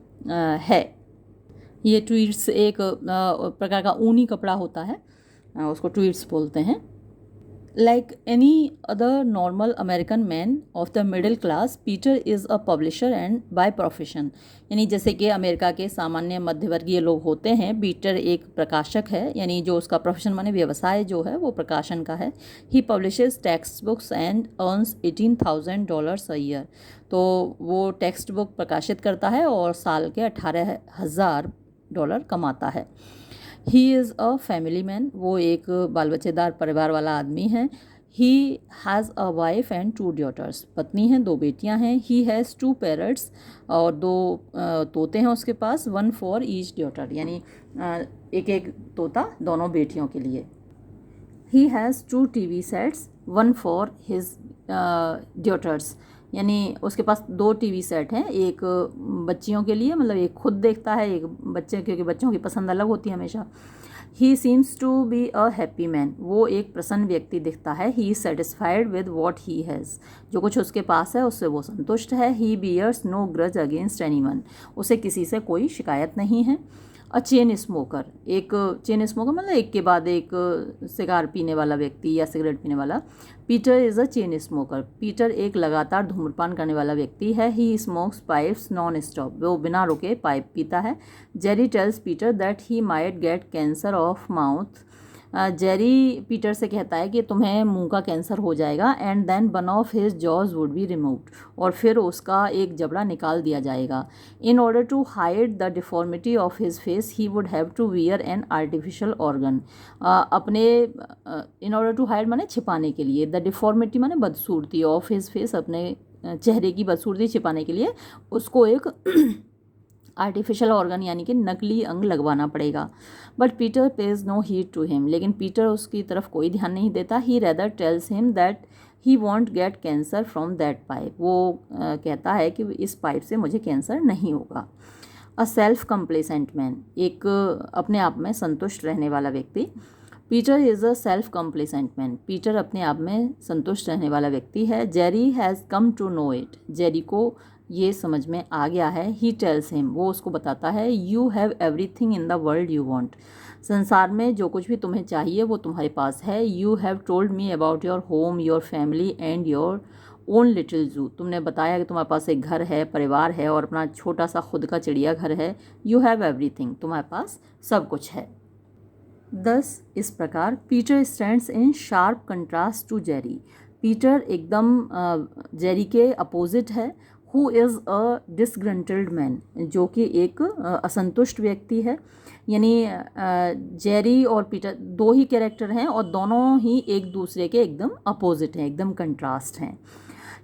है। ये ट्वीट्स एक प्रकार का ऊनी कपड़ा होता है, उसको ट्वीट्स बोलते हैं। Like any other normal American man of the middle class, Peter is a publisher and by profession. यानी जैसे कि अमेरिका के सामान्य मध्यवर्गीय लोग होते हैं, पीटर एक प्रकाशक है, यानी जो उसका प्रोफेशन माने व्यवसाय जो है वो प्रकाशन का है। He publishes text books and earns $18,000 a year. तो वो टेक्स्ट बुक प्रकाशित करता है और साल के $18,000 कमाता है। He is a family man, वो एक बाल बच्चेदार परिवार वाला आदमी है। He has a wife and 2 daughters, पत्नी हैं, 2 बेटियां हैं। ही हैज़ 2 पैरट्स, और 2 तोते हैं उसके पास, 1 फॉर ईच डॉटर, यानी एक एक तोता दोनों बेटियों के लिए। He has 2 TV sets, 1 for his daughters, यानी उसके पास 2 टीवी सेट हैं, एक बच्चियों के लिए, मतलब एक खुद देखता है, एक बच्चे, क्योंकि बच्चों की पसंद अलग होती है हमेशा। He seems to be a happy man, वो एक प्रसन्न व्यक्ति दिखता है। He is satisfied with what he has, जो कुछ उसके पास है उससे वो संतुष्ट है। He bears no grudge against anyone, उसे किसी से कोई शिकायत नहीं है। अ चेन स्मोकर, एक चेन स्मोकर मतलब एक के बाद एक सिगार पीने वाला व्यक्ति या सिगरेट पीने वाला। Peter is a chain smoker, Peter एक लगातार धूम्रपान करने वाला व्यक्ति है। He smokes pipes non stop, वो बिना रुके पाइप पीता है। Jerry tells Peter that he might get cancer of mouth, Jerry Peter से कहता है कि तुम्हें मुंह का कैंसर हो जाएगा। And then one of his jaws would be removed, और फिर उसका एक जबड़ा निकाल दिया जाएगा। In order to hide the deformity of his face he would have to wear an artificial organ, अपने इन ऑर्डर टू हाइड माने छिपाने के लिए, द डिफॉर्मिटी माने बदसूरती, ऑफ हिज फेस अपने चेहरे की बदसूरती छिपाने के लिए उसको एक आर्टिफिशियल ऑर्गन यानी कि नकली अंग लगवाना पड़ेगा। But Peter pays no heed to him, लेकिन पीटर उसकी तरफ कोई ध्यान नहीं देता। He rather tells him that he won't get cancer from that pipe, वो कहता है कि इस पाइप से मुझे कैंसर नहीं होगा। अ सेल्फ कंप्लेसेंट मैन, एक अपने आप में संतुष्ट रहने वाला व्यक्ति। Peter is a self complacent man, Peter अपने आप में संतुष्ट रहने वाला व्यक्ति है। Jerry has come to know it, Jerry को ये समझ में आ गया है। ही टेल्स हिम, वो उसको बताता है। You have everything in the world you want, संसार में जो कुछ भी तुम्हें चाहिए वो तुम्हारे पास है। You have told me about your home, your family and your own little जू, तुमने बताया कि तुम्हारे पास एक घर है, परिवार है और अपना छोटा सा खुद का चिड़ियाघर है। यू हैव एवरीथिंग, तुम्हारे पास सब कुछ है। दस इस प्रकार Peter stands in sharp contrast to Jerry, Peter एकदम जेरी के अपोजिट है। Who is a disgruntled man, जो कि एक असंतुष्ट व्यक्ति है। यानी जेरी और पीटर दो ही कैरेक्टर हैं और दोनों ही एक दूसरे के एकदम अपोजिट हैं, एकदम कंट्रास्ट हैं।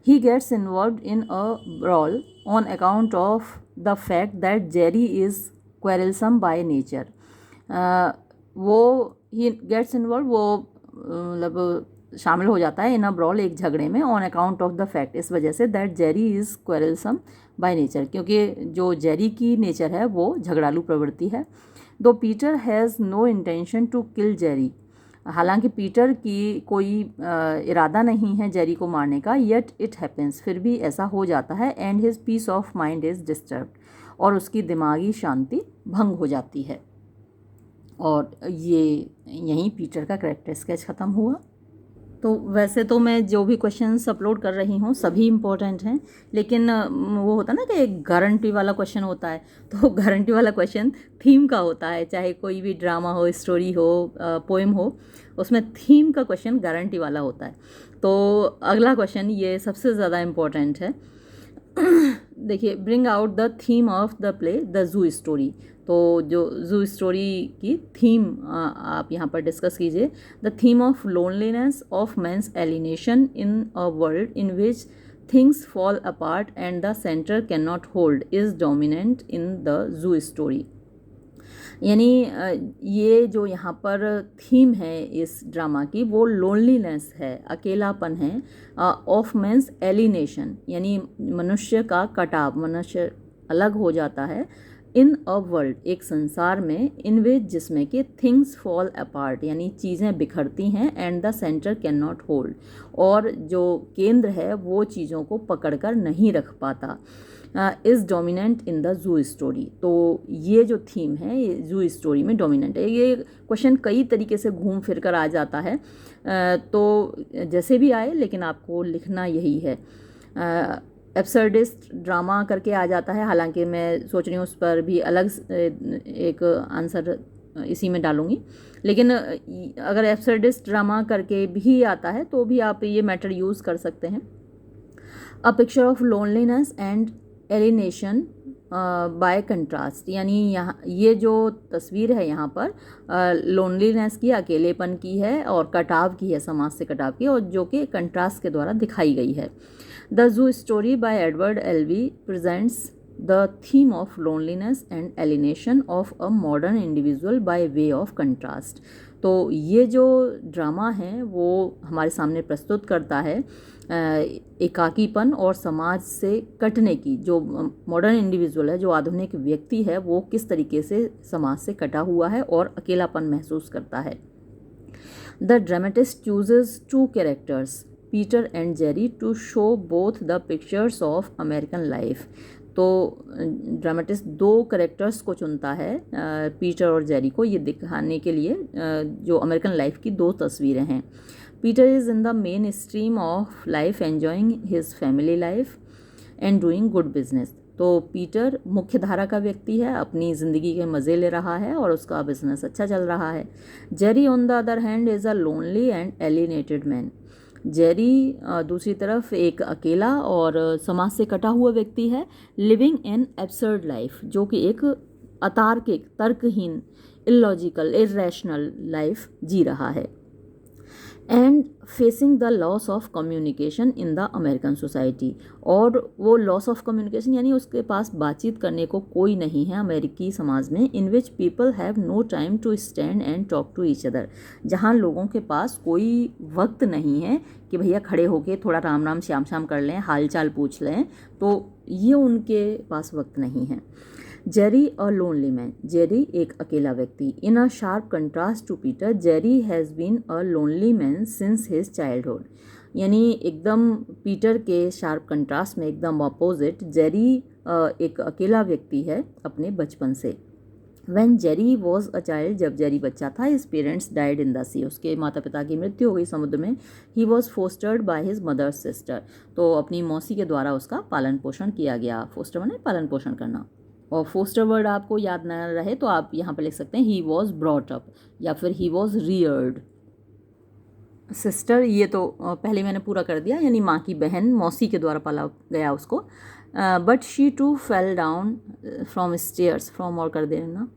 He gets involve in a brawl on account of the fact that Jerry is quarrelsome by nature, वो ही गेट्स इन्वॉल्व, वो मतलब शामिल हो जाता है इन अ ब्रॉल, एक झगड़े में, on account of the fact, इस वजह से that Jerry is quarrelsome by nature, क्योंकि जो जेरी की नेचर है वो झगड़ालू प्रवृत्ति है। Though Peter has no intention to kill Jerry, हालांकि पीटर की कोई इरादा नहीं है जेरी को मारने का, येट इट हैपेंस, फिर भी ऐसा हो जाता है। And his peace of mind is disturbed, और उसकी दिमागी शांति भंग हो जाती है। और ये यहीं पीटर का कैरेक्टर स्केच ख़त्म हुआ। तो वैसे तो मैं जो भी क्वेश्चंस अपलोड कर रही हूँ सभी इम्पोर्टेंट हैं, लेकिन वो होता ना कि एक गारंटी वाला क्वेश्चन होता है, तो गारंटी वाला क्वेश्चन थीम का होता है, चाहे कोई भी ड्रामा हो, स्टोरी हो, पोएम हो, उसमें थीम का क्वेश्चन गारंटी वाला होता है। तो अगला क्वेश्चन ये सबसे ज़्यादा इम्पोर्टेंट है। देखिए, bring out the theme of the play the zoo story, तो जो जू स्टोरी की थीम आप यहाँ पर डिस्कस कीजिए। The theme of loneliness of man's alienation in a world in which things fall apart and the centre can not hold is dominant in the zoo story. यानी ये जो यहाँ पर थीम है इस ड्रामा की, वो लोनलीनेस है, अकेलापन है, ऑफ मैंस एलिनेशन, यानी मनुष्य का कटाव, मनुष्य अलग हो जाता है, इन अ वर्ल्ड, एक संसार में, इन विच, जिसमें कि थिंग्स फॉल अपार्ट, यानी चीज़ें बिखरती हैं, and the centre can not hold, और जो केंद्र है वो चीज़ों को पकड़कर नहीं रख पाता, is dominant in the zoo story. तो ये जो थीम है ये जू स्टोरी में डोमिनेंट है। ये क्वेश्चन कई तरीके से घूम फिर कर आ जाता है, तो जैसे भी आए, लेकिन आपको लिखना यही है। एब्सर्डिस्ट ड्रामा करके आ जाता है, हालांकि मैं सोच रही हूँ उस पर भी अलग एक आंसर इसी में डालूंगी, लेकिन अगर एब्सर्डिस्ट ड्रामा करके भी आता है तो भी आप ये मैटर यूज़ कर सकते हैं। A picture of loneliness and alienation bye contrast, यानी यहाँ ये जो तस्वीर है यहाँ पर लोनलीनेस की, अकेलेपन की है, और कटाव की है, समाज से कटाव की, और जो कि कंट्रास्ट के द्वारा दिखाई गई है। The zoo story by Edward Albee presents the theme of loneliness and alienation of a modern individual by way of contrast. तो ये जो ड्रामा है वो हमारे सामने प्रस्तुत करता है एकाकीपन और समाज से कटने की, जो मॉडर्न इंडिविजुअल है, जो आधुनिक व्यक्ति है, वो किस तरीके से समाज से कटा हुआ है और अकेलापन महसूस करता है। The dramatist chooses two characters Peter and Jerry to show both the pictures of American life. तो ड्रामेटिस्ट दो कैरेक्टर्स को चुनता है, पीटर और जेरी को, ये दिखाने के लिए जो अमेरिकन लाइफ की दो तस्वीरें हैं। Peter is in the main stream of life, enjoying his family life and doing good business. तो पीटर मुख्य धारा का व्यक्ति है, अपनी ज़िंदगी के मज़े ले रहा है और उसका बिजनेस अच्छा चल रहा है। Jerry on the other hand is a lonely and alienated man. Jerry दूसरी तरफ एक अकेला और समाज से कटा हुआ व्यक्ति है, लिविंग एन एब्सर्ड लाइफ, जो कि एक अतार्किक, तर्कहीन, इलॉजिकल, इरेशनल लाइफ जी रहा है। And facing the loss of communication in the American society, और वो लॉस ऑफ कम्युनिकेशन यानी उसके पास बातचीत करने को कोई नहीं है अमेरिकी समाज में, in which people have no time to stand and talk to each other, जहाँ लोगों के पास कोई वक्त नहीं है कि भैया खड़े होके थोड़ा राम राम श्याम श्याम कर लें, हाल चाल पूछ लें, तो ये उनके पास वक्त नहीं है। Jerry a lonely man, Jerry एक अकेला व्यक्ति। In a sharp contrast to Peter, Jerry has been a lonely man since his childhood. यानी एकदम पीटर के शार्प कंट्रास्ट में एकदम अपोजिट, जेरी एक अकेला व्यक्ति है अपने बचपन से। When Jerry was a child, जब जेरी बच्चा था, his parents died in the sea, उसके माता पिता की मृत्यु हो गई समुद्र में। He was fostered by his mother's sister, तो अपनी मौसी के द्वारा उसका पालन पोषण किया गया। फोस्टर माने पालन पोषण करना। और फोस्टर वर्ड आपको याद न रहे तो आप यहाँ पर लिख सकते हैं ही वॉज ब्रॉट अप या फिर ही वॉज रियर्ड। सिस्टर ये तो पहले मैंने पूरा कर दिया, यानी माँ की बहन, मौसी के द्वारा पाला गया उसको। But she too fell down from stairs, from और कर देना,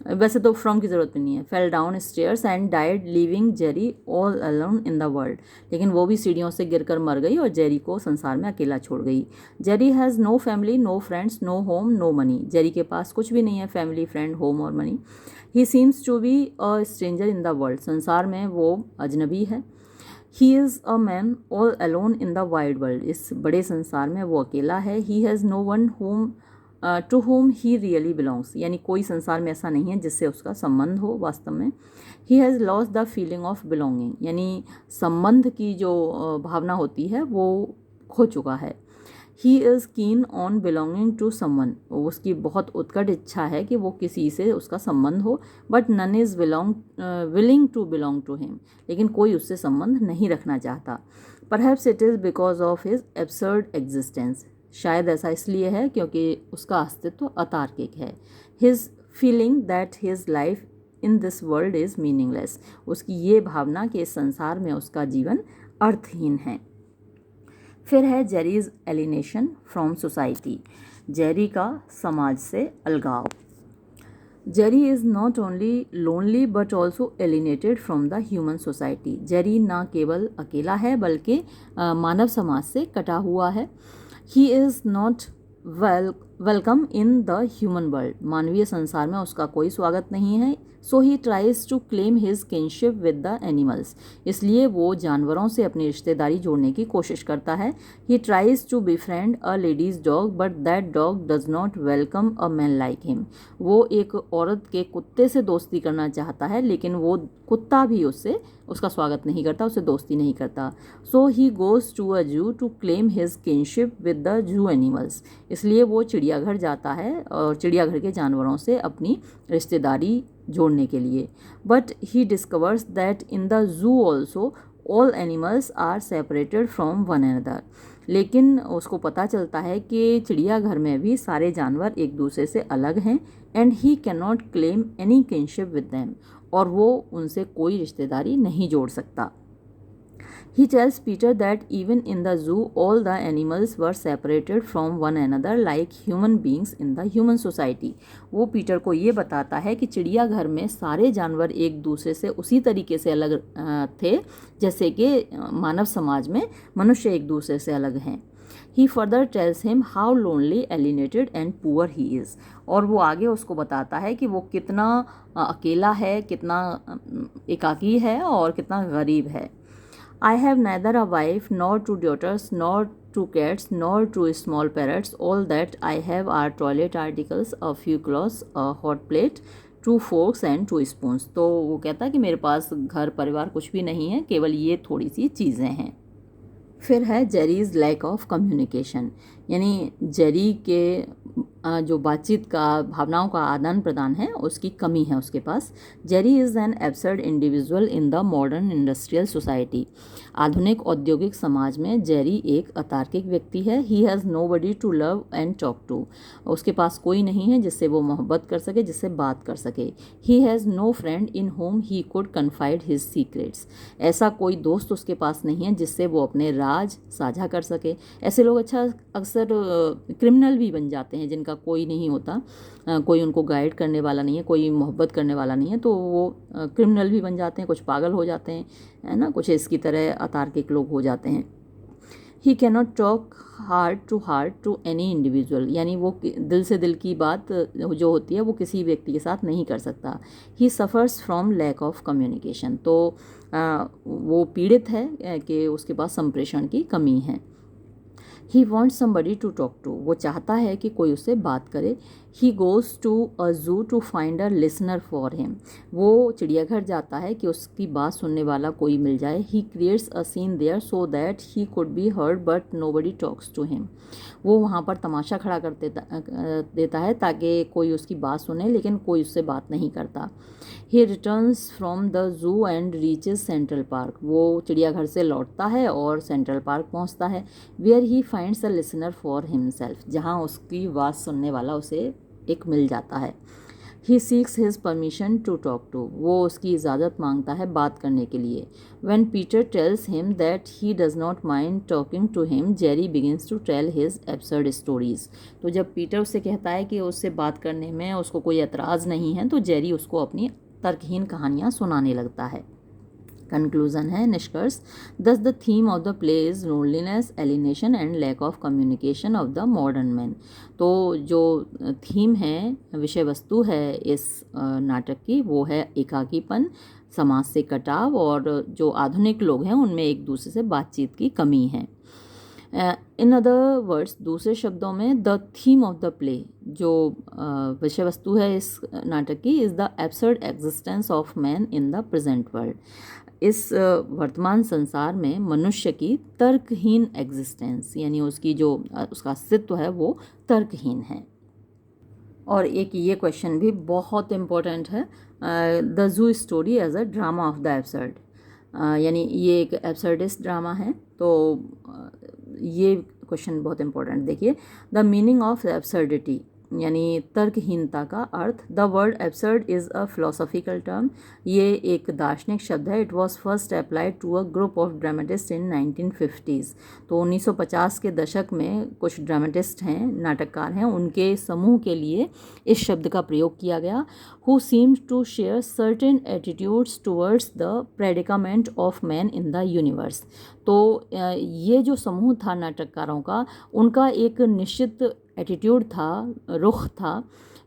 वैसे तो फ्रॉम की ज़रूरत भी नहीं है। Fell down stairs and died leaving Jerry all alone in the world, लेकिन वो भी सीढ़ियों से गिरकर मर गई और जेरी को संसार में अकेला छोड़ गई। Jerry has no family, no friends, no home, no money, Jerry के पास कुछ भी नहीं है, फैमिली, फ्रेंड, होम और money. He seems to be a stranger in the world, संसार में वो अजनबी है। He is a man all alone in the wide world, इस बड़े संसार में वो अकेला है। He has no one home to home he really belongs, यानी कोई संसार में ऐसा नहीं है जिससे उसका संबंध हो वास्तव में। He has lost the feeling of belonging, यानी संबंध की जो भावना होती है वो खो चुका है। He is keen on belonging to someone, उसकी बहुत उत्कट इच्छा है कि वो किसी से उसका संबंध हो। But none is willing to belong to him, लेकिन कोई उससे संबंध नहीं रखना चाहता। Perhaps it is because of his absurd existence, शायद ऐसा इसलिए है क्योंकि उसका अस्तित्व अतार्किक है। His feeling that his life in this world is meaningless, उसकी ये भावना कि इस संसार में उसका जीवन अर्थहीन है। फिर है Jerry's alienation from society, Jerry का समाज से अलगाव। Jerry is not only lonely but also alienated from the human society, Jerry ना केवल अकेला है बल्कि मानव समाज से कटा हुआ है। He is not welcome in the human world, मानवीय संसार में उसका कोई स्वागत नहीं है। So he tries to claim his kinship with the animals, इसलिए वो जानवरों से अपनी रिश्तेदारी जोड़ने की कोशिश करता है। He tries to befriend a lady's dog but that dog does not welcome a man like him, वो एक औरत के कुत्ते से दोस्ती करना चाहता है लेकिन वो कुत्ता भी उसका स्वागत नहीं करता, उससे दोस्ती नहीं करता। सो he goes to a zoo to claim his kinship with the zoo animals, इसलिए वो चिड़ियाघर जाता है और चिड़ियाघर के जानवरों से अपनी रिश्तेदारी जोड़ने के लिए। But he discovers that in the zoo also all animals are separated from one another, लेकिन उसको पता चलता है कि चिड़ियाघर में भी सारे जानवर एक दूसरे से अलग हैं। And he can not claim any kinship with them, और वो उनसे कोई रिश्तेदारी नहीं जोड़ सकता। He tells Peter that even in the zoo all the animals were separated from one another like human beings in the human society. वो पीटर को ये बताता है कि चिड़ियाघर में सारे जानवर एक दूसरे से उसी तरीके से अलग थे जैसे कि मानव समाज में मनुष्य एक दूसरे से अलग हैं। He further tells him how lonely, alienated and poor he is. और वो आगे उसको बताता है कि वो कितना अकेला है, कितना एकाकी है और कितना गरीब है। I have neither a wife, nor two daughters, nor two cats, nor two small parrots. All that I have are toilet articles, a few clothes, a hot plate, two forks and two spoons. तो वो कहता है कि मेरे पास घर परिवार कुछ भी नहीं है, केवल ये थोड़ी सी चीज़ें हैं। फिर है जेरीज लैक ऑफ कम्युनिकेशन, यानी जेरी के जो बातचीत का, भावनाओं का आदान प्रदान है, उसकी कमी है उसके पास। Jerry is an absurd individual in the modern industrial society, आधुनिक औद्योगिक समाज में जेरी एक अतार्किक व्यक्ति है। He has nobody to love and talk to, उसके पास कोई नहीं है जिससे वो मोहब्बत कर सके, जिससे बात कर सके। He has no friend in home he could confide his secrets, ऐसा कोई दोस्त उसके पास नहीं है जिससे वो अपने राज साझा कर सके। ऐसे लोग अक्सर क्रिमिनल भी बन जाते हैं जिनका कोई नहीं होता, कोई उनको गाइड करने वाला नहीं है, कोई मोहब्बत करने वाला नहीं है, तो वो क्रिमिनल भी बन जाते हैं, कुछ पागल हो जाते हैं, है ना, कुछ इसकी तरह अतार्किक लोग हो जाते हैं। He can not talk heart to any individual, यानी वो दिल से दिल की बात जो होती है वो किसी व्यक्ति के साथ नहीं कर सकता। He suffers from lack of communication, तो वो पीड़ित है कि उसके पास संप्रेषण की कमी है। He wants somebody to talk to, वो चाहता है कि कोई उससे बात करे। He goes to a zoo to find a listener for him, वो चिड़ियाघर जाता है कि उसकी बात सुनने वाला कोई मिल जाए। He creates a scene there so that he could be heard but nobody talks to him, वो वहाँ पर तमाशा खड़ा कर देता है ताकि कोई उसकी बात सुने, लेकिन कोई उससे बात नहीं करता। ही returns from the zoo and reaches central Park, वो चिड़ियाघर से लौटता है और सेंट्रल पार्क पहुँचता है। Where he finds a listener for himself, जहाँ उसकी बात सुनने वाला उसे एक मिल जाता है। He seeks his permission to talk to, वो उसकी इजाज़त मांगता है बात करने के लिए। When Peter tells him that he does not mind talking to him, Jerry begins to tell his absurd stories, तो जब पीटर उससे कहता है कि उससे बात करने में उसको कोई एतराज़ नहीं है, तो जेरी उसको अपनी तर्कहीन कहानियाँ सुनाने लगता है। कंक्लूजन है, निष्कर्ष, thus the theme of the play is loneliness, alienation and lack of communication of the modern man. तो जो थीम है, विषय वस्तु है इस नाटक की, वो है एकाकीपन, समाज से कटाव और जो आधुनिक लोग हैं उनमें एक दूसरे से बातचीत की कमी है। इन अदर वर्ड्स, दूसरे शब्दों में, the theme of the play, जो विषय वस्तु है इस नाटक की, is the absurd existence of man in the present world, इस वर्तमान संसार में मनुष्य की तर्कहीन एग्जिस्टेंस, यानी उसकी जो उसका अस्तित्व है वो तर्कहीन है। और एक ये क्वेश्चन भी बहुत इम्पोर्टेंट है, the zoo story as a drama of the absurd, यानी ये एक एब्सर्डिस्ट ड्रामा है। तो ये क्वेश्चन बहुत इम्पोर्टेंट, देखिए, द मीनिंग ऑफ एब्सर्डिटी, यानी तर्कहीनता का अर्थ। The word absurd is a philosophical term, ये एक दार्शनिक शब्द है। It was first applied to a group of dramatist in 1950s, तो 1950 के दशक में कुछ ड्रामेटिस्ट हैं, नाटककार हैं, उनके समूह के लिए इस शब्द का प्रयोग किया गया। Who seemed to share certain attitudes towards the predicament of man in the universe, तो ये जो समूह था नाटककारों का, उनका एक निश्चित एटीट्यूड था, रुख था,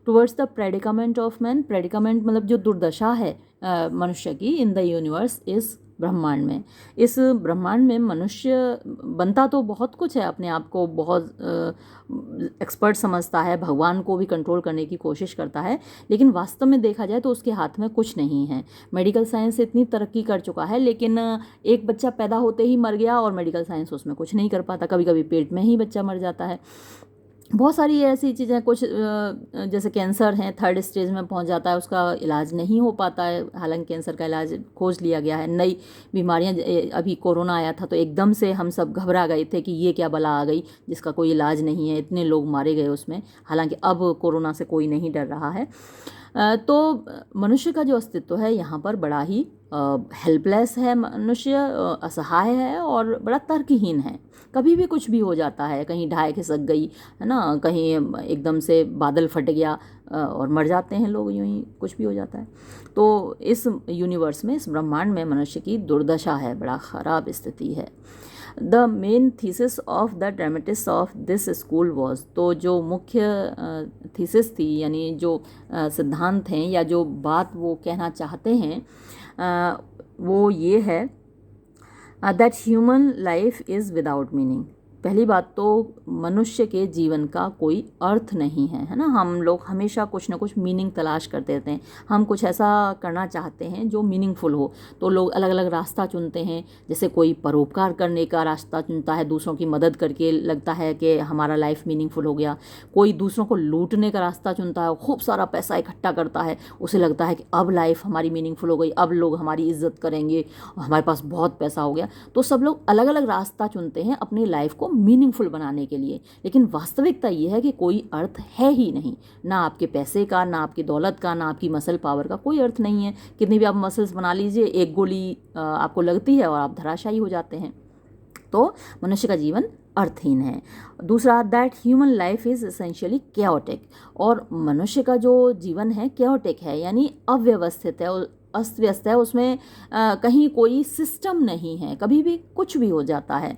towards the predicament of man. Predicament मतलब जो दुर्दशा है मनुष्य की, इन द यूनिवर्स, इस ब्रह्मांड में। इस ब्रह्मांड में मनुष्य बनता तो बहुत कुछ है, अपने आप को बहुत एक्सपर्ट समझता है, भगवान को भी कंट्रोल करने की कोशिश करता है, लेकिन वास्तव में देखा जाए तो उसके हाथ में कुछ नहीं है। मेडिकल साइंस इतनी तरक्की कर चुका है, लेकिन एक बच्चा पैदा होते ही मर गया और मेडिकल साइंस उसमें कुछ नहीं कर पाता, कभी कभी पेट में ही बच्चा मर जाता है। बहुत सारी ऐसी चीज़ें, कुछ जैसे कैंसर हैं, थर्ड स्टेज में पहुंच जाता है, उसका इलाज नहीं हो पाता है, हालांकि कैंसर का इलाज खोज लिया गया है। नई बीमारियां, अभी कोरोना आया था तो एकदम से हम सब घबरा गए थे कि ये क्या बला आ गई जिसका कोई इलाज नहीं है, इतने लोग मारे गए उसमें, हालांकि अब कोरोना से कोई नहीं डर रहा है। तो मनुष्य का जो अस्तित्व है यहाँ पर बड़ा ही हेल्पलेस है, मनुष्य असहाय है और बड़ा तर्कहीन है। कभी भी कुछ भी हो जाता है, कहीं ढाई खिसक गई है ना, कहीं एकदम से बादल फट गया और मर जाते हैं लोग, यूं ही कुछ भी हो जाता है। तो इस यूनिवर्स में, इस ब्रह्मांड में मनुष्य की दुर्दशा है, बड़ा ख़राब स्थिति है। The main thesis of the dramatist of this school was, तो जो मुख्य थीसिस थी, यानी जो सिद्धांत हैं या जो बात वो कहना चाहते हैं, वो ये है, that human life is without meaning. पहली बात तो मनुष्य के जीवन का कोई अर्थ नहीं है, है ना। हम लोग हमेशा कुछ ना कुछ मीनिंग तलाश करते रहते हैं, हम कुछ ऐसा करना चाहते हैं जो मीनिंगफुल हो, तो लोग अलग अलग रास्ता चुनते हैं। जैसे कोई परोपकार करने का रास्ता चुनता है, दूसरों की मदद करके लगता है कि हमारा लाइफ मीनिंगफुल हो गया। कोई दूसरों को लूटने का रास्ता चुनता है, खूब सारा पैसा इकट्ठा करता है, उसे लगता है कि अब लाइफ हमारी मीनिंगफुल हो गई, अब लोग हमारी इज्जत करेंगे, हमारे पास बहुत पैसा हो गया। तो सब लोग अलग अलग रास्ता चुनते हैं अपनी लाइफ को मीनिंगफुल बनाने के लिए, लेकिन वास्तविकता ये है कि कोई अर्थ है ही नहीं, ना आपके पैसे का, ना आपकी दौलत का, ना आपकी मसल पावर का कोई अर्थ नहीं है। कितनी भी आप मसल्स बना लीजिए, एक गोली आपको लगती है और आप धराशायी हो जाते हैं। तो मनुष्य का जीवन अर्थहीन है। दूसरा, that human life is essentially chaotic, और मनुष्य का जो जीवन है कैओटिक है, यानी अव्यवस्थित है, अस्त व्यस्त है, उसमें कहीं कोई सिस्टम नहीं है, कभी भी कुछ भी हो जाता है।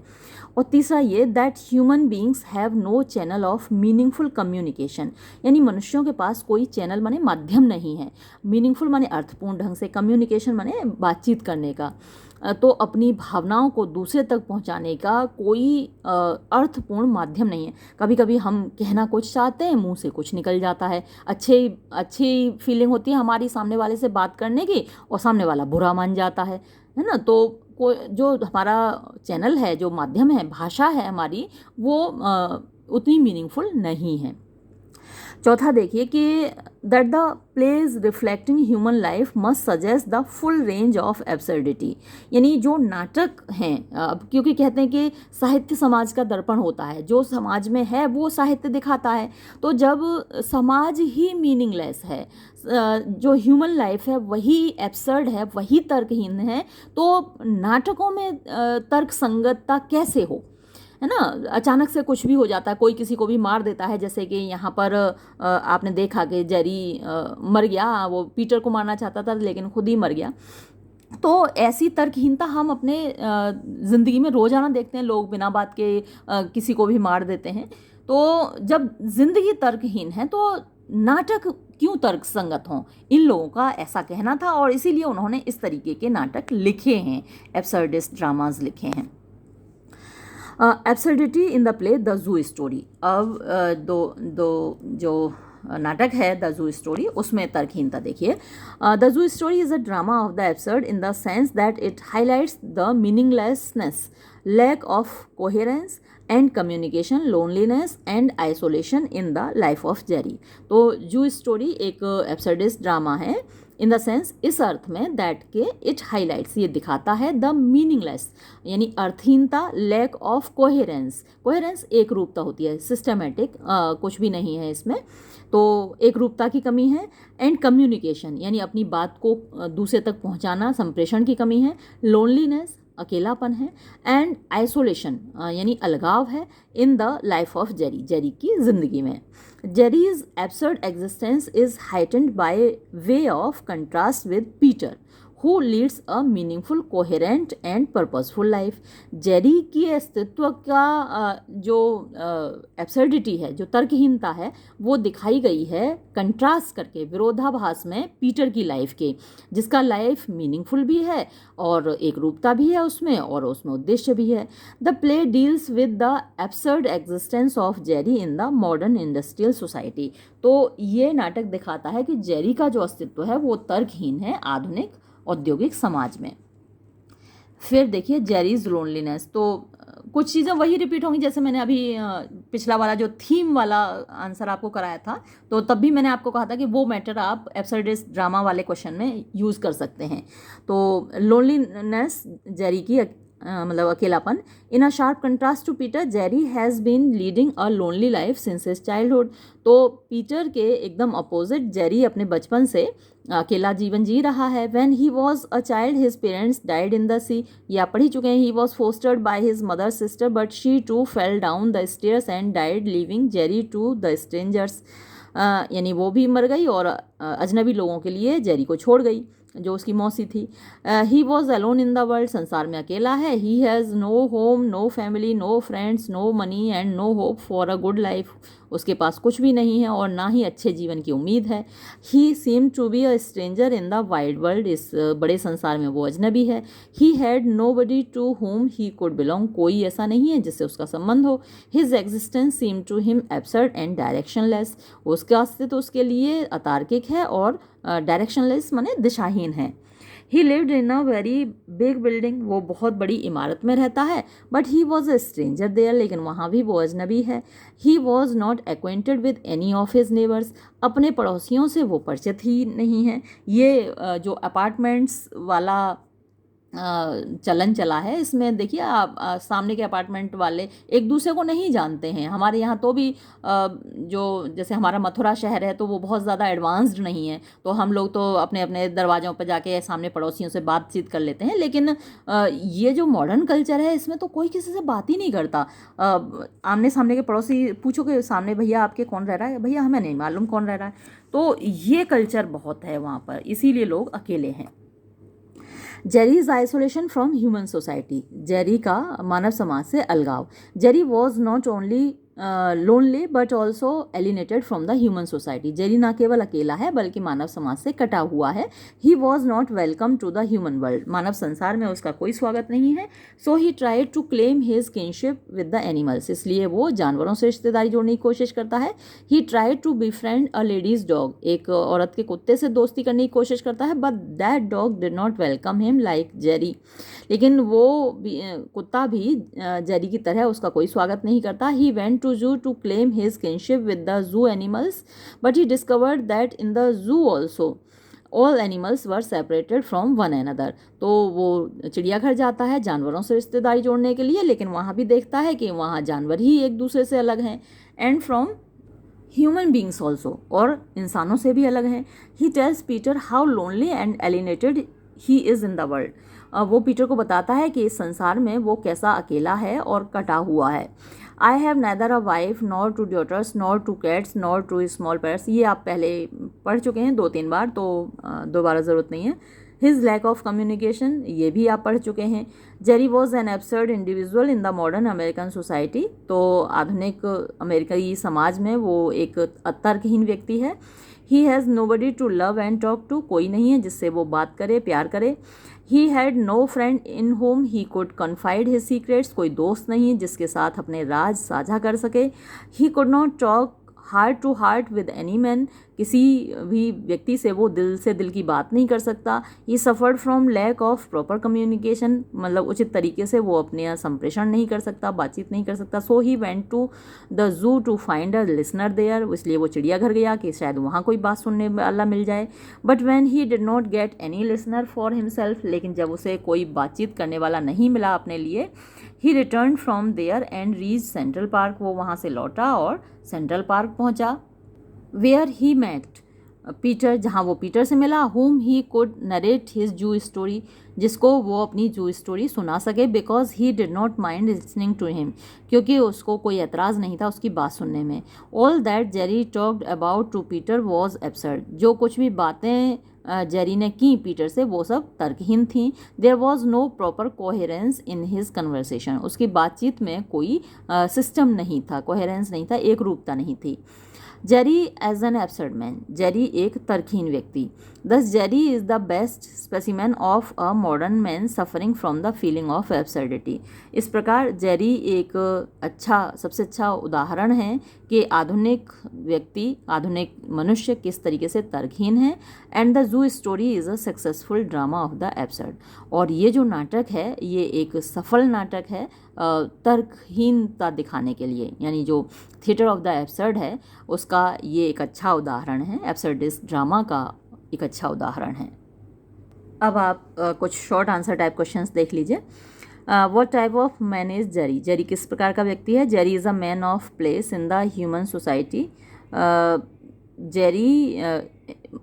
और तीसरा ये, that human beings have no channel of meaningful communication, यानी मनुष्यों के पास कोई चैनल माने माध्यम नहीं है, मीनिंगफुल माने अर्थपूर्ण ढंग से, कम्युनिकेशन माने बातचीत करने का, तो अपनी भावनाओं को दूसरे तक पहुंचाने का कोई अर्थपूर्ण माध्यम नहीं है। कभी कभी हम कहना कुछ चाहते हैं, मुंह से कुछ निकल जाता है, अच्छी फीलिंग होती है हमारी सामने वाले से बात करने की, और सामने वाला बुरा मान जाता है ना। तो कोई जो हमारा चैनल है, जो माध्यम है, भाषा है हमारी, वो उतनी मीनिंगफुल नहीं है। चौथा देखिए कि that the plays reflecting human life must suggest the full range of absurdity, यानी जो नाटक हैं, अब क्योंकि कहते हैं कि साहित्य समाज का दर्पण होता है, जो समाज में है वो साहित्य दिखाता है। तो जब समाज ही मीनिंगलेस है, जो ह्यूमन लाइफ है वही एब्सर्ड है, वही तर्कहीन है, तो नाटकों में तर्क संगतता कैसे हो, है ना। अचानक से कुछ भी हो जाता है, कोई किसी को भी मार देता है, जैसे कि यहाँ पर आपने देखा कि जेरी मर गया, वो पीटर को मारना चाहता था लेकिन खुद ही मर गया। तो ऐसी तर्कहीनता हम अपने ज़िंदगी में रोज़ाना देखते हैं, लोग बिना बात के किसी को भी मार देते हैं। तो जब ज़िंदगी तर्कहीन है तो नाटक क्यों तर्क संगत हों, इन लोगों का ऐसा कहना था, और इसीलिए उन्होंने इस तरीके के नाटक लिखे हैं, एब्सर्डिस्ट ड्रामाज लिखे हैं। Absurdity in the play the zoo story. अब दो जो नाटक है द जू स्टोरी, उसमें तर्कहीनता देखिए। The zoo story is a drama of the absurd in the sense that it highlights the meaninglessness, lack of coherence and communication, loneliness and isolation in the life of Jerry. तो जू स्टोरी एक एब्सर्डिस्ट ड्रामा है, इन द सेंस, इस अर्थ में, दैट के इट हाईलाइट्स, ये दिखाता है, द मीनिंगलेस यानी अर्थहीनता, लैक ऑफ कोहेरेंस, कोहेरेंस एक रूपता होती है, सिस्टमेटिक कुछ भी नहीं है इसमें, तो एक रूपता की कमी है, एंड कम्युनिकेशन यानी अपनी बात को दूसरे तक पहुंचाना, संप्रेषण की कमी है, लोनलीनेस अकेलापन है, एंड आइसोलेशन यानी अलगाव है, in the life of Jerry, Jerry की ज़िंदगी में। Jerry's absurd existence is heightened bye way of contrast with Peter who leads a meaningful, coherent and purposeful life. Jerry की अस्तित्व का जो एब्सर्डिटी है, जो तर्कहीनता है, वो दिखाई गई है कंट्रास्ट करके, विरोधाभास में पीटर की लाइफ के, जिसका लाइफ मीनिंगफुल भी है और एक रूपता भी है उसमें, और उसमें उद्देश्य भी है। The play deals with the absurd existence of Jerry in the modern industrial society. तो ये नाटक दिखाता है कि जेरी का जो अस्तित्व है वो तर्कहीन है आधुनिक औद्योगिक समाज में। फिर देखिए जेरीज लोनलीनेस। तो कुछ चीज़ें वही रिपीट होंगी, जैसे मैंने अभी पिछला वाला जो थीम वाला आंसर आपको कराया था, तो तब भी मैंने आपको कहा था कि वो मैटर आप एब्सर्डिस्ट ड्रामा वाले क्वेश्चन में यूज़ कर सकते हैं। तो लोनलीनेस जेरी की मतलब अकेलापन। In a sharp contrast to Peter, Jerry has been leading a lonely life since his childhood. तो पीटर के एकदम अपोजिट जेरी अपने बचपन से अकेला जीवन जी रहा है। When he was a child his parents died in the sea, या पढ़ ही चुके हैं। He was fostered by his mother sister but she too fell down the stairs and died leaving Jerry to the strangers. यानी वो भी मर गई और अजनबी लोगों के लिए जेरी को छोड़ गई, जो उसकी मौसी थी। He was alone in the world, संसार में अकेला है। He has no home, no family, no friends, no money and no hope for a good life. उसके पास कुछ भी नहीं है और ना ही अच्छे जीवन की उम्मीद है। He seem to be a stranger in the wide world, इस बड़े संसार में वो अजनबी है। He had nobody to home he could belong, कोई ऐसा नहीं है जिससे उसका संबंध हो। His existence seem to him absurd and directionless, उसका अस्तित्व उसके लिए अतार्किक है और डायरेक्शनलेस माने दिशाहीन है। He lived in a very big building, वो बहुत बड़ी इमारत में रहता है। But he was a stranger there, लेकिन वहाँ भी वो अजनबी है। He was not acquainted with any of his neighbours, अपने पड़ोसियों से वो परिचित ही नहीं है। ये जो अपार्टमेंट्स वाला चलन चला है, इसमें देखिए आप सामने के अपार्टमेंट वाले एक दूसरे को नहीं जानते हैं। हमारे यहाँ तो भी जो जैसे हमारा मथुरा शहर है तो वो बहुत ज़्यादा एडवांस्ड नहीं है, तो हम लोग तो अपने अपने दरवाज़ों पर जाके सामने पड़ोसियों से बातचीत कर लेते हैं। लेकिन ये जो मॉडर्न कल्चर है इसमें तो कोई किसी से बात ही नहीं करता। आमने सामने के पड़ोसी पूछोगे, सामने भैया आपके कौन रह रहा है, भैया हमें नहीं मालूम कौन रह रहा है। तो ये कल्चर बहुत है वहाँ पर, इसीलिए लोग अकेले हैं। Jerry's isolation from human society, Jerry का मानव समाज से अलगाव। Jerry was not only lonely but also alienated from the human society. Jerry ना केवल अकेला है बल्कि मानव समाज से कटा हुआ है। He was not welcome to the human world, मानव संसार में उसका कोई स्वागत नहीं है। So he tried to claim his kinship with the animals, इसलिए वो जानवरों से रिश्तेदारी जोड़ने की कोशिश करता है। He tried to befriend a lady's dog, एक औरत के कुत्ते से दोस्ती करने की कोशिश करता है, but that dog did not welcome him like Jerry, लेकिन वो कुत्ता भी जेरी की तरह उसका कोई स्वागत नहीं करता। He went to zoo to claim his kinship with the zoo animals, but he discovered that in the zoo also all animals were separated from one another. तो वो चिड़ियाघर जाता है जानवरों से रिश्तेदारी जोड़ने के लिए, लेकिन वहाँ भी देखता है कि वहाँ जानवर ही एक दूसरे से अलग हैं, and from human beings also, और इंसानों से भी अलग हैं। He tells Peter how lonely and alienated he is in the world, वो पीटर को बताता है कि इस संसार में वो कैसा अकेला है और कटा हुआ है। I have neither a wife nor two daughters nor two cats nor two small pets, ये आप पहले पढ़ चुके हैं 2-3 बार, तो दोबारा ज़रूरत नहीं है। हिज लैक ऑफ कम्युनिकेशन, ये भी आप पढ़ चुके हैं। Jerry was an absurd individual in the modern American society, तो आधुनिक अमेरिकी समाज में वो एक तर्कहीन व्यक्ति है। He has nobody to love and talk to, कोई नहीं है जिससे वो बात करे प्यार करे। He had no friend in home he could confide his secrets, कोई दोस्त नहीं जिसके साथ अपने राज साझा कर सके। He could not talk heart to heart with any man, किसी भी व्यक्ति से वो दिल से दिल की बात नहीं कर सकता। He suffered from lack of proper communication, मतलब उचित तरीके से वो अपने संप्रेषण नहीं कर सकता, बातचीत नहीं कर सकता। So he went to the zoo to find a listener there, इसलिए वो चिड़ियाघर गया कि शायद वहाँ कोई बात सुनने वाला मिल जाए। But when he did not get any listener for himself, लेकिन जब उसे कोई बातचीत करने वाला नहीं मिला अपने लिए, he return from there and reach Central Park, वो वहाँ से लौटा और सेंट्रल पार्क पहुँचा। वेयर ही मेट पीटर, जहाँ वो पीटर से मिला। whom he could narrate his Jew story, जिसको वो अपनी जू स्टोरी सुना सके। Because he did not mind listening to him, क्योंकि उसको कोई एतराज़ नहीं था उसकी बात सुनने में। All that Jerry talked about to Peter was absurd, जो कुछ भी बातें जेरी ने की पीटर से वो सब तर्कहीन थीं। There was no proper coherence in his conversation, उसकी बातचीत में कोई सिस्टम नहीं था, कोहेरेंस नहीं था, एक रूपता नहीं थी। Jerry as an absurd man, Jerry एक तर्कहीन व्यक्ति। Thus Jerry is the best specimen of a modern man suffering from the feeling of absurdity, इस प्रकार जेरी एक सबसे अच्छा उदाहरण है कि आधुनिक व्यक्ति, आधुनिक मनुष्य किस तरीके से तर्कहीन है। And the zoo story is a successful drama of the absurd, और ये जो नाटक है ये एक सफल नाटक है तर्कहीनता दिखाने के लिए, यानी जो थिएटर ऑफ द एब्सर्ड है उसका ये एक अच्छा उदाहरण है, एब्सर्डिस्ट ड्रामा का एक अच्छा उदाहरण है। अब आप कुछ शॉर्ट आंसर टाइप क्वेश्चंस देख लीजिए। What type of man is Jerry, Jerry किस प्रकार का व्यक्ति है। Jerry is a man of place in the human society, Jerry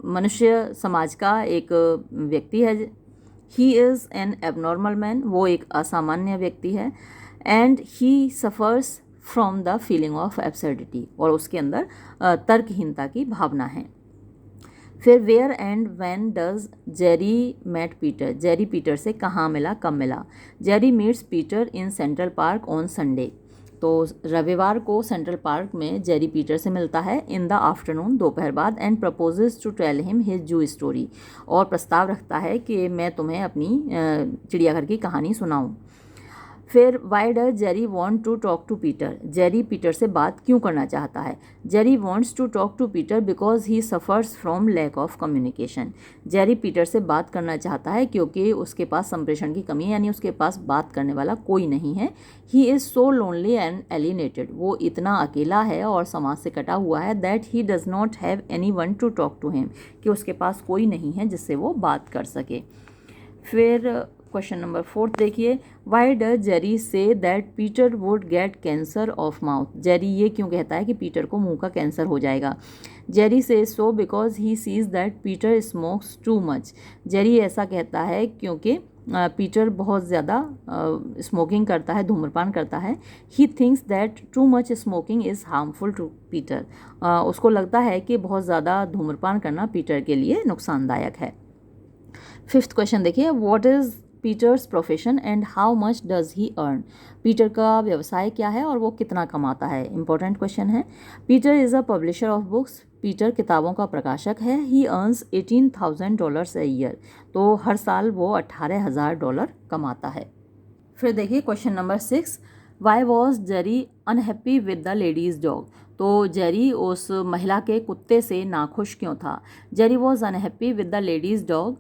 मनुष्य समाज का एक व्यक्ति है। He is an abnormal man, वो एक असामान्य व्यक्ति है। And he suffers from the feeling of absurdity, और उसके अंदर तर्कहीनता की भावना है। फिर where and when does Jerry met Peter, Jerry Peter से कहाँ मिला, कब मिला। Jerry meets Peter in Central Park on Sunday, तो रविवार को सेंट्रल पार्क में जेरी पीटर से मिलता है इन द आफ्टरनून, दोपहर बाद। And proposes to tell him his zoo story, और प्रस्ताव रखता है कि मैं तुम्हें अपनी चिड़ियाघर की कहानी सुनाऊँ। फिर why does Jerry want to talk to Peter, Jerry Peter से बात क्यों करना चाहता है। Jerry wants to talk to Peter because he suffers from lack of communication, Jerry Peter से बात करना चाहता है क्योंकि उसके पास संप्रेषण की कमी है, यानी उसके पास बात करने वाला कोई नहीं है। He is so lonely and alienated, वो इतना अकेला है और समाज से कटा हुआ है। That he does not have any one to talk to him, कि उसके पास कोई नहीं है जिससे वो बात कर सके। फिर क्वेश्चन नंबर 4 देखिए। Y does Jerry say that Peter would get cancer of mouth, Jerry ये क्यों कहता है कि पीटर को मुंह का कैंसर हो जाएगा। जेरी से so because he sees that Peter smokes too much, Jerry ऐसा कहता है क्योंकि पीटर बहुत ज़्यादा स्मोकिंग करता है, धूम्रपान करता है। He thinks that too much smoking is harmful to Peter, उसको लगता है कि बहुत ज़्यादा धूम्रपान करना पीटर के लिए नुकसानदायक है। 5th क्वेश्चन देखिए। What is Peter's profession and how much does he earn. Peter का व्यवसाय क्या है और वो कितना कमाता है, इंपॉर्टेंट क्वेश्चन है। Peter is a publisher of books. Peter किताबों का प्रकाशक है। He earns $18,000 a year. तो हर साल वो $18,000 कमाता है। फिर देखिए question number 6, why was Jerry unhappy with the lady's dog. तो जेरी उस महिला के कुत्ते से नाखुश क्यों था। Jerry was unhappy with the lady's dog.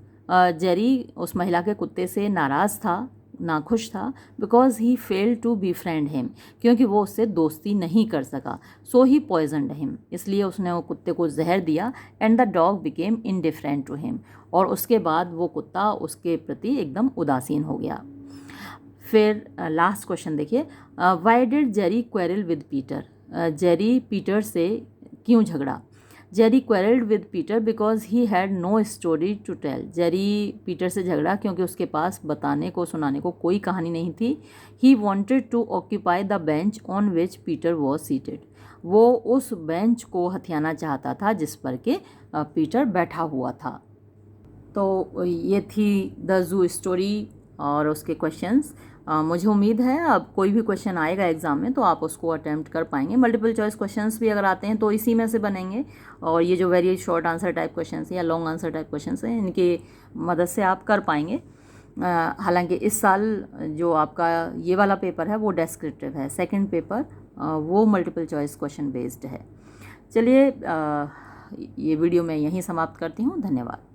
Jerry उस महिला के कुत्ते से नाराज़ था, नाखुश था, because he fail to befriend him, क्योंकि वो उससे दोस्ती नहीं कर सका। सो ही पॉइजनड हिम, इसलिए उसने वो कुत्ते को जहर दिया। And the dog became indifferent to him, और उसके बाद वो कुत्ता उसके प्रति एकदम उदासीन हो गया। फिर लास्ट क्वेश्चन देखिए, why did Jerry quarrel with Peter. Jerry Peter से क्यों झगड़ा। Jerry quarrelled with Peter because he had no story to tell. Jerry Peter से झगड़ा क्योंकि उसके पास बताने को सुनाने को कोई कहानी नहीं थी। He wanted to occupy the bench on which Peter was seated. वो उस बेंच को हथियाना चाहता था जिस पर के पीटर बैठा हुआ था। तो ये थी द जू स्टोरी और उसके क्वेश्चंस। मुझे उम्मीद है अब कोई भी क्वेश्चन आएगा एग्ज़ाम में तो आप उसको अटैम्प्ट कर पाएंगे। मल्टीपल चॉइस क्वेश्चंस भी अगर आते हैं तो इसी में से बनेंगे, और ये जो very short answer type questions या लॉन्ग आंसर टाइप क्वेश्चंस हैं इनकी मदद से आप कर पाएंगे। हालांकि इस साल जो आपका ये वाला पेपर है वो डेस्क्रिप्टिव है, सेकंड पेपर वो मल्टीपल चॉइस क्वेश्चन बेस्ड है। चलिए ये वीडियो मैं यहीं समाप्त करती हूँ। धन्यवाद।